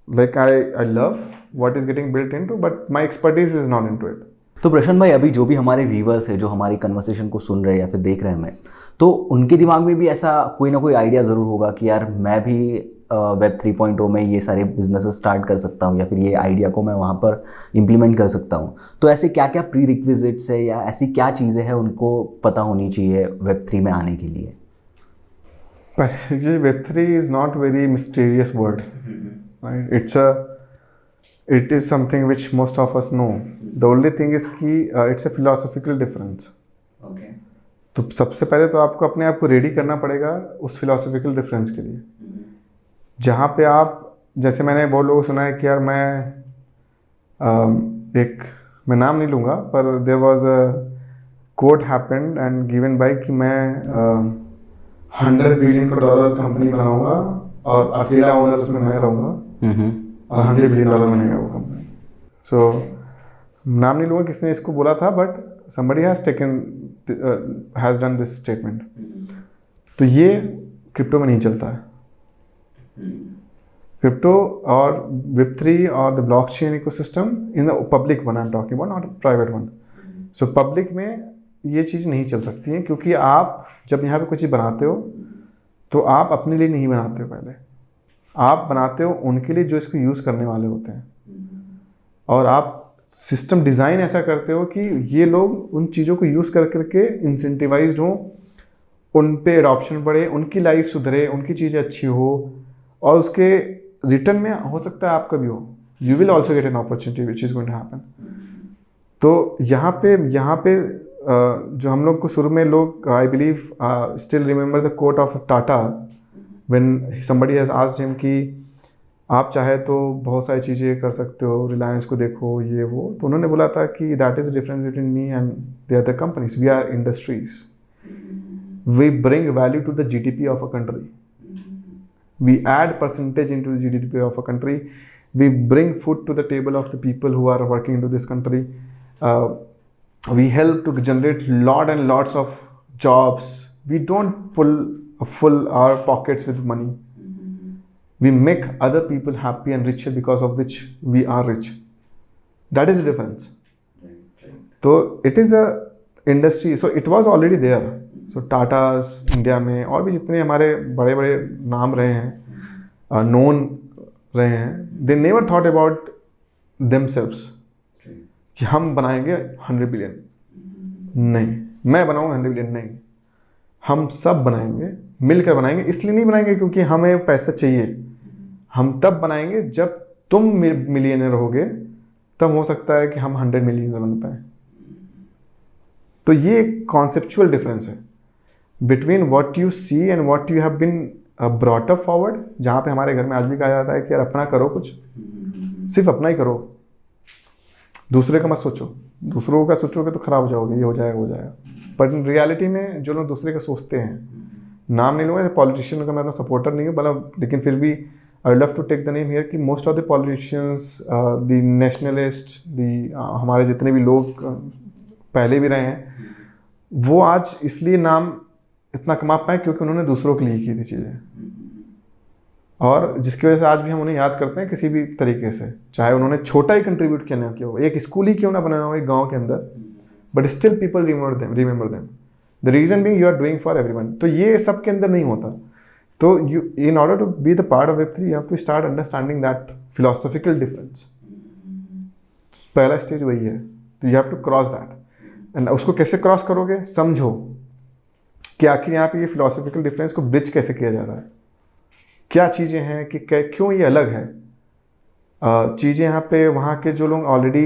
like I love what is getting built into, but my expertise is not into it. तो प्रशांत भाई, अभी जो भी हमारे व्यूवर्स है, जो हमारी कन्वर्सेशन को सुन रहे हैं या फिर देख रहे हैं हमें, तो उनके दिमाग में भी ऐसा कोई ना कोई आइडिया ज़रूर होगा कि यार मैं भी वेब 3.0 में ये सारे बिजनेसेस स्टार्ट कर सकता हूँ, या फिर ये आइडिया को मैं वहाँ पर इम्प्लीमेंट कर सकता हूँ। तो ऐसे क्या क्या प्री रिक्विजिट्स है या ऐसी क्या चीज़ें हैं उनको पता होनी चाहिए वेब 3 में आने के लिए? पर ये web 3 is not very mysterious word, right? It is something which most of us know. The only thing is कि it's a philosophical difference. Okay. तो सबसे पहले तो आपको अपने आप को रेडी करना पड़ेगा उस philosophical difference के लिए, जहाँ पे आप, जैसे मैंने बहुत लोगों को सुना है कि यार मैं नाम नहीं लूँगा, पर there was a quote happened and given by कि मैं $100 billion कंपनी बनाऊँगा और अकेला ओनर उसमें मैं रहूँगा और $100 बिलियन बनेगा वो कंपनी। सो नाम नहीं लूँगा किसने इसको बोला था, but somebody has done this statement. तो ये क्रिप्टो में नहीं चलता है। क्रिप्टो और Web3 और the blockchain ecosystem in the public one I am talking about, not private one. So public में ये चीज़ नहीं चल सकती है, क्योंकि आप जब यहाँ पे कोई चीज़ बनाते हो तो आप अपने लिए नहीं बनाते हो, पहले आप बनाते हो उनके लिए जो इसको यूज़ करने वाले होते हैं, और आप सिस्टम डिज़ाइन ऐसा करते हो कि ये लोग उन चीज़ों को यूज़ कर करके इंसेंटिवाइज्ड हों, उन पे एडॉप्शन बढ़े, उनकी लाइफ सुधरे, उनकी चीज़ें अच्छी हो, और उसके रिटर्न में हो सकता है आपका भी हो, you will also get an opportunity which is going to happen. तो यहाँ पे जो हम लोग को शुरू में लोग, I believe still remember the quote of Tata when somebody has asked him कि आप चाहे तो बहुत सारी चीज़ें कर सकते हो, रिलायंस को देखो, ये वो, तो उन्होंने बोला था कि that is the difference between me and the other companies, we are industries, we bring value to the GDP of a country, we add percentage into the GDP of a country, we bring food to the table of the people who are working into this country, we help to generate lot and lots of jobs, we don't full our pockets with money, we make other people happy and richer because of which we are rich. That is the difference. So it is a industry, so it was already there. So Tatas India में और भी जितने हमारे बड़े बड़े नाम रहे हैं, नोन रहे हैं, they never thought about themselves कि हम बनाएंगे 100 बिलियन, नहीं, मैं बनाऊंगा 100 बिलियन, नहीं, हम सब बनाएंगे, मिलकर बनाएंगे। इसलिए नहीं बनाएंगे क्योंकि हमें पैसा चाहिए, हम तब बनाएंगे जब तुम मिलियनर होगे, तब हो सकता है कि हम 100 मिलियनर बन पाए। तो ये एक कॉन्सेप्चुअल डिफरेंस है between what you see and what you have been brought up forward, जहाँ पे हमारे घर में आज भी कहा जाता है कि यार अपना करो, कुछ सिर्फ अपना ही करो, दूसरे का मत सोचो, दूसरों का सोचोगे तो खराब हो जाओगे, ये हो जाएगा वो जाएगा। पर इन रियलिटी में जो लोग दूसरे का सोचते हैं, नाम नहीं लूँगा, पॉलिटिशियन का मैं अपना सपोर्टर नहीं हूँ, मतलब, लेकिन फिर भी I love to take the name here कि most of the politicians, the nationalist, हमारे जितने भी लोग पहले भी रहे हैं, वो आज इसलिए नाम इतना कमा पाए क्योंकि उन्होंने दूसरों के लिए की थी चीज़ें, और जिसकी वजह से आज भी हम उन्हें याद करते हैं किसी भी तरीके से, चाहे उन्होंने छोटा ही कंट्रीब्यूट किया ना किया हो, एक स्कूल ही क्यों ना बनाया हो एक गांव के अंदर, but still people remember them, the reason being you are doing for everyone. तो ये सबके अंदर नहीं होता। तो you, in order to be the part of Web3, you have to start understanding that philosophical difference. पहला स्टेज वही है, तो you have to cross that, and उसको कैसे क्रॉस करोगे, समझो कि आखिर यहाँ पे ये फिलोसॉफिकल डिफरेंस को ब्रिज कैसे किया जा रहा है, क्या चीज़ें हैं कि क्यों ये अलग है चीज़ें। यहाँ पे वहाँ के जो लोग ऑलरेडी,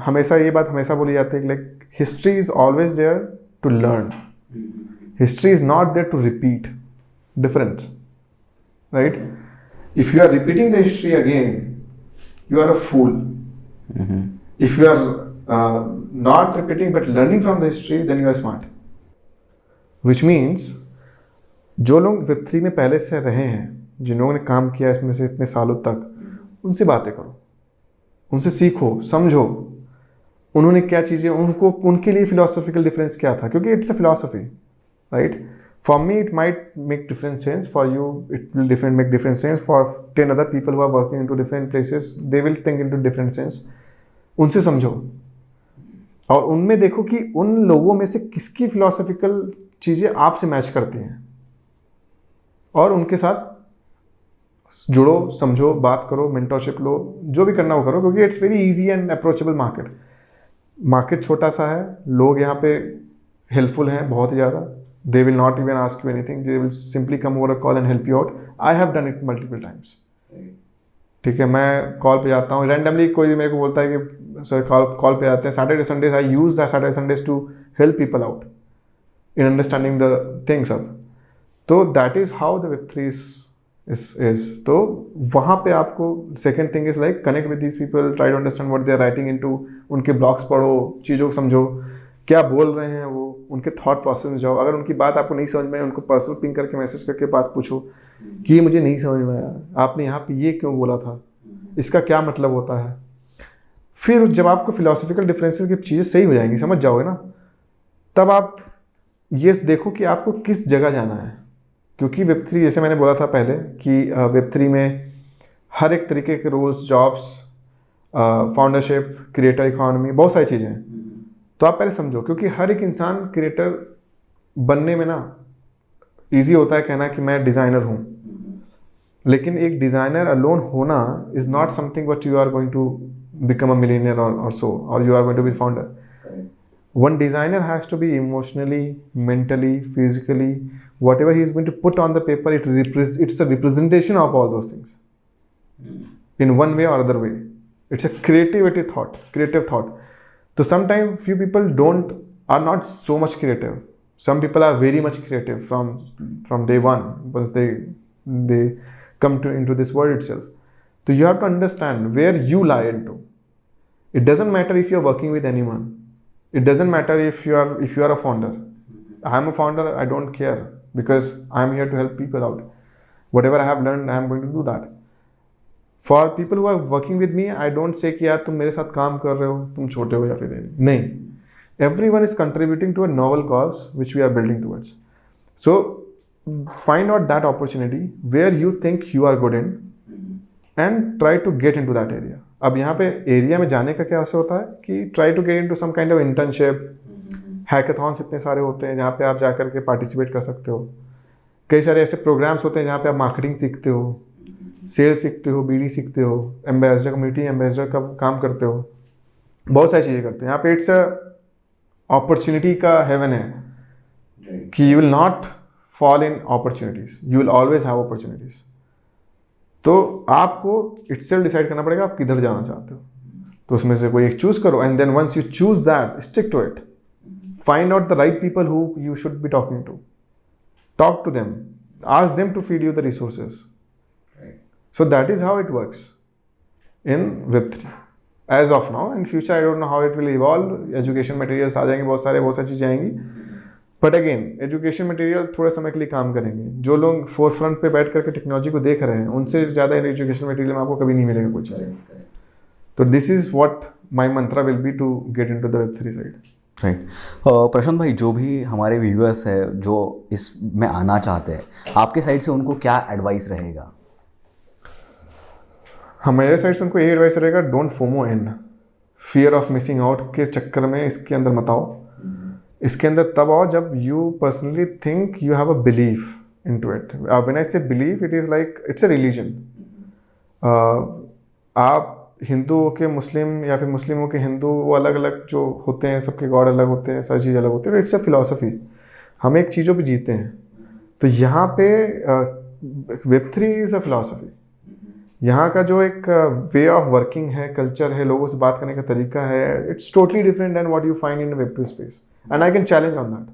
हमेशा ये बात हमेशा बोली जाती है कि like history is always there to learn, history is not there to repeat difference, right? If you are repeating the history again, you are a fool. If you are not repeating but learning from the history, then you are smart. Which means जो लोग Web3 में पहले से रहे हैं, जिन लोगों ने काम किया इसमें से इतने सालों तक, उनसे बातें करो, उनसे सीखो, समझो उन्होंने क्या चीज़ें, उनको उनके लिए फिलोसॉफिकल डिफरेंस क्या था, क्योंकि it's a philosophy, right? For me it might make different sense, for you it will make different sense, for 10 other people who are working into different places, they will think into different sense. उनसे समझो और उनमें देखो कि उन लोगों में से किसकी फिलोसॉफिकल चीज़ें आपसे मैच करती हैं, और उनके साथ जुड़ो, समझो, बात करो, मेंटरशिप लो, जो भी करना वो करो, क्योंकि it's very easy and approachable market छोटा सा है, लोग यहाँ पे हेल्पफुल हैं बहुत ही ज़्यादा, they will not even ask you anything, they will simply come over a call and help you out. I have done it multiple times, ठीक है? मैं कॉल पे जाता हूँ, रैंडमली कोई मेरे को बोलता है कि सर कॉल पे आते हैं, Saturday Sundays I use that Saturday Sundays to help people out in understanding the things अब। तो that is how the Web3 is. तो वहाँ पे आपको second thing is like connect with these people, try to understand what they are writing into, उनके blogs पढ़ो, चीज़ों को समझो, क्या बोल रहे हैं वो, उनके थॉट प्रोसेस में जाओ। अगर उनकी बात आपको नहीं समझ में आए, उनको पर्सनल पिंग करके मैसेज करके बात पूछो कि ये मुझे नहीं समझ में आया, आपने यहाँ पे ये क्यों बोला था, इसका क्या मतलब होता है। फिर जब आपको फिलोसॉफिकल डिफरेंसेस की चीज़ें सही हो जाएंगी, समझ जाओगे ना, तब आप ये देखो कि आपको किस जगह जाना है। क्योंकि Web3, जैसे मैंने बोला था पहले कि Web3 में हर एक तरीके के roles, jobs, foundership, creator economy, बहुत सारी चीज़ें हैं। तो आप पहले समझो, क्योंकि हर एक इंसान क्रिएटर बनने में ना ईजी होता है कहना कि मैं डिज़ाइनर हूँ, लेकिन एक डिज़ाइनर अलोन होना is not something what you are going to become a millionaire और सो, और you are going to be founder. One designer has to be emotionally, mentally, physically, whatever he is going to put on the paper, it's a representation of all those things. In one way or other way. It's a creative thought. So sometimes few people are not so much creative. Some people are very much creative from day one, once they come into this world itself. So you have to understand where you lie into. It doesn't matter if you're working with anyone. It doesn't matter if you are a founder. I'm a founder, I don't care, because I'm here to help people out. Whatever I have learned, I'm going to do that. For people who are working with me, I don't say कि यार तुम मेरे साथ काम कर रहे हो, तुम छोटे हो या फिर नहीं. Everyone is contributing to a novel cause which we are building towards. So find out that opportunity where you think you are good in and try to get into that area. अब यहाँ पे area में जाने का क्या ऐसा होता है कि try to get into some kind of internship. Hackathons इतने सारे होते हैं जहाँ पे आप जा कर के पार्टिसिपेट कर सकते हो. कई सारे ऐसे प्रोग्राम्स होते हैं जहाँ पे आप मार्केटिंग सीखते हो, सेल्स सीखते हो, बीडी सीखते हो, एम्बेसडर, कम्युनिटी एम्बेसडर का काम करते हो, बहुत सारी चीज़ें करते हैं. यहाँ पे इट्स अपॉर्चुनिटी का हेवन है कि you will not fall in opportunities, you will always have opportunities. तो आपको इटसेल्फ डिसाइड करना पड़ेगा आप किधर जाना चाहते हो. तो उसमें से कोई एक चूज करो, and then once you choose that, stick to it. Find out the right people who you should be talking to. Talk to them, ask them to feed you the resources. So that is how it works in Web3 as of now. In future I don't know how it will evolve. Education materials आ जाएंगे, बहुत सारी चीज़ें आएंगी. But again education material थोड़े समय के लिए काम करेंगे. जो लोग फोर फ्रंट पे बैठ करके टेक्नोलॉजी को देख रहे हैं, उनसे ज़्यादा एजुकेशन मटेरियल में आपको कभी नहीं मिलेगा कुछ. तो this is what my mantra will be to get into the Web3 side. Right. Prashant भाई, जो भी हमारे व्यूअर्स है जो इसमें आना चाहते हैं, आपके साइड से उनको क्या एडवाइस रहेगा? हमारे साइड से उनको यही एडवाइस रहेगा, don't FOMO in. Fear of missing out के चक्कर में इसके अंदर मत आओ. इसके अंदर तब आओ जब you personally think you have a belief in to it. When I say belief, it is like it's a religion. आप हिंदुओं के मुस्लिम या फिर मुस्लिमों के हिंदू, वो अलग अलग जो होते हैं, सबके गॉड अलग होते हैं, सारी चीज़ अलग होती है. It's a philosophy. हम एक चीज़ों पे जीते हैं. तो यहाँ पे Web3 इज़ अ फिलॉसफी. यहाँ का जो एक वे ऑफ वर्किंग है, कल्चर है, लोगों से बात करने का तरीका है, it's totally different than what you find in Web2 space. And I can challenge on that.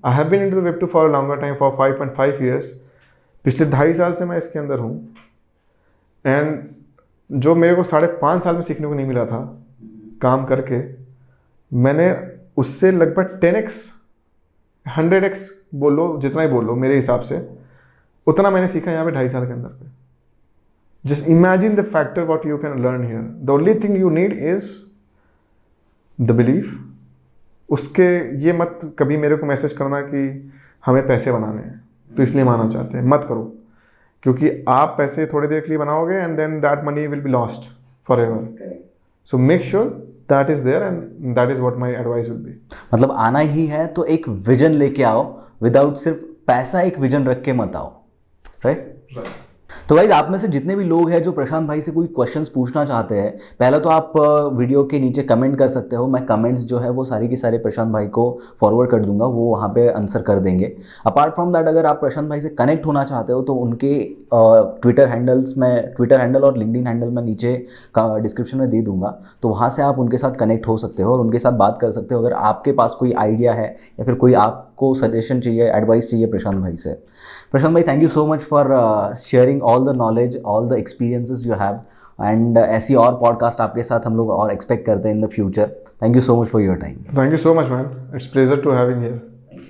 I have been into the Web2 for a longer time, for 5.5 years. पिछले 2.5 साल से मैं इसके अंदर हूँ. एंड जो मेरे को 5.5 साल में सीखने को नहीं मिला था काम करके, मैंने उससे लगभग 10x 100x बोलो, जितना ही बोलो मेरे हिसाब से, उतना मैंने सीखा यहाँ पे 2.5 साल के अंदर पे. Just imagine the factor what you can learn here. The only thing you need is the belief. उसके ये मत कभी मेरे को मैसेज करना कि हमें पैसे बनाने हैं तो इसलिए माना चाहते हैं, मत करो. क्योंकि आप पैसे थोड़ी देर के लिए बनाओगे and then that money will be lost forever. So make sure that is there and that is what my advice will be. मतलब आना ही है तो एक विजन लेके आओ, विदाउट सिर्फ पैसा, एक विजन रख के मत आओ. राइट. तो गाइस, आप में से जितने भी लोग हैं जो प्रशांत भाई से कोई क्वेश्चंस पूछना चाहते हैं, पहले तो आप वीडियो के नीचे कमेंट कर सकते हो. मैं कमेंट्स जो है वो सारी की सारे प्रशांत भाई को फॉरवर्ड कर दूंगा, वो वहाँ पे आंसर कर देंगे. अपार्ट फ्रॉम दैट, अगर आप प्रशांत भाई से कनेक्ट होना चाहते हो तो उनके ट्विटर हैंडल और लिंक्डइन हैंडल मैं नीचे डिस्क्रिप्शन में दे दूंगा. तो वहाँ से आप उनके साथ कनेक्ट हो सकते हो और उनके साथ बात कर सकते हो अगर आपके पास कोई आइडिया है या फिर कोई आपको सजेशन चाहिए, एडवाइस चाहिए प्रशांत भाई से. प्रशांत भाई, thank you so much for sharing all the knowledge, all the experiences you have. And ऐसी और पॉडकास्ट आपके साथ हम लोग और एक्सपेक्ट करते हैं in the future. Thank you so much for your time. Thank you so much man, it's pleasure to having here.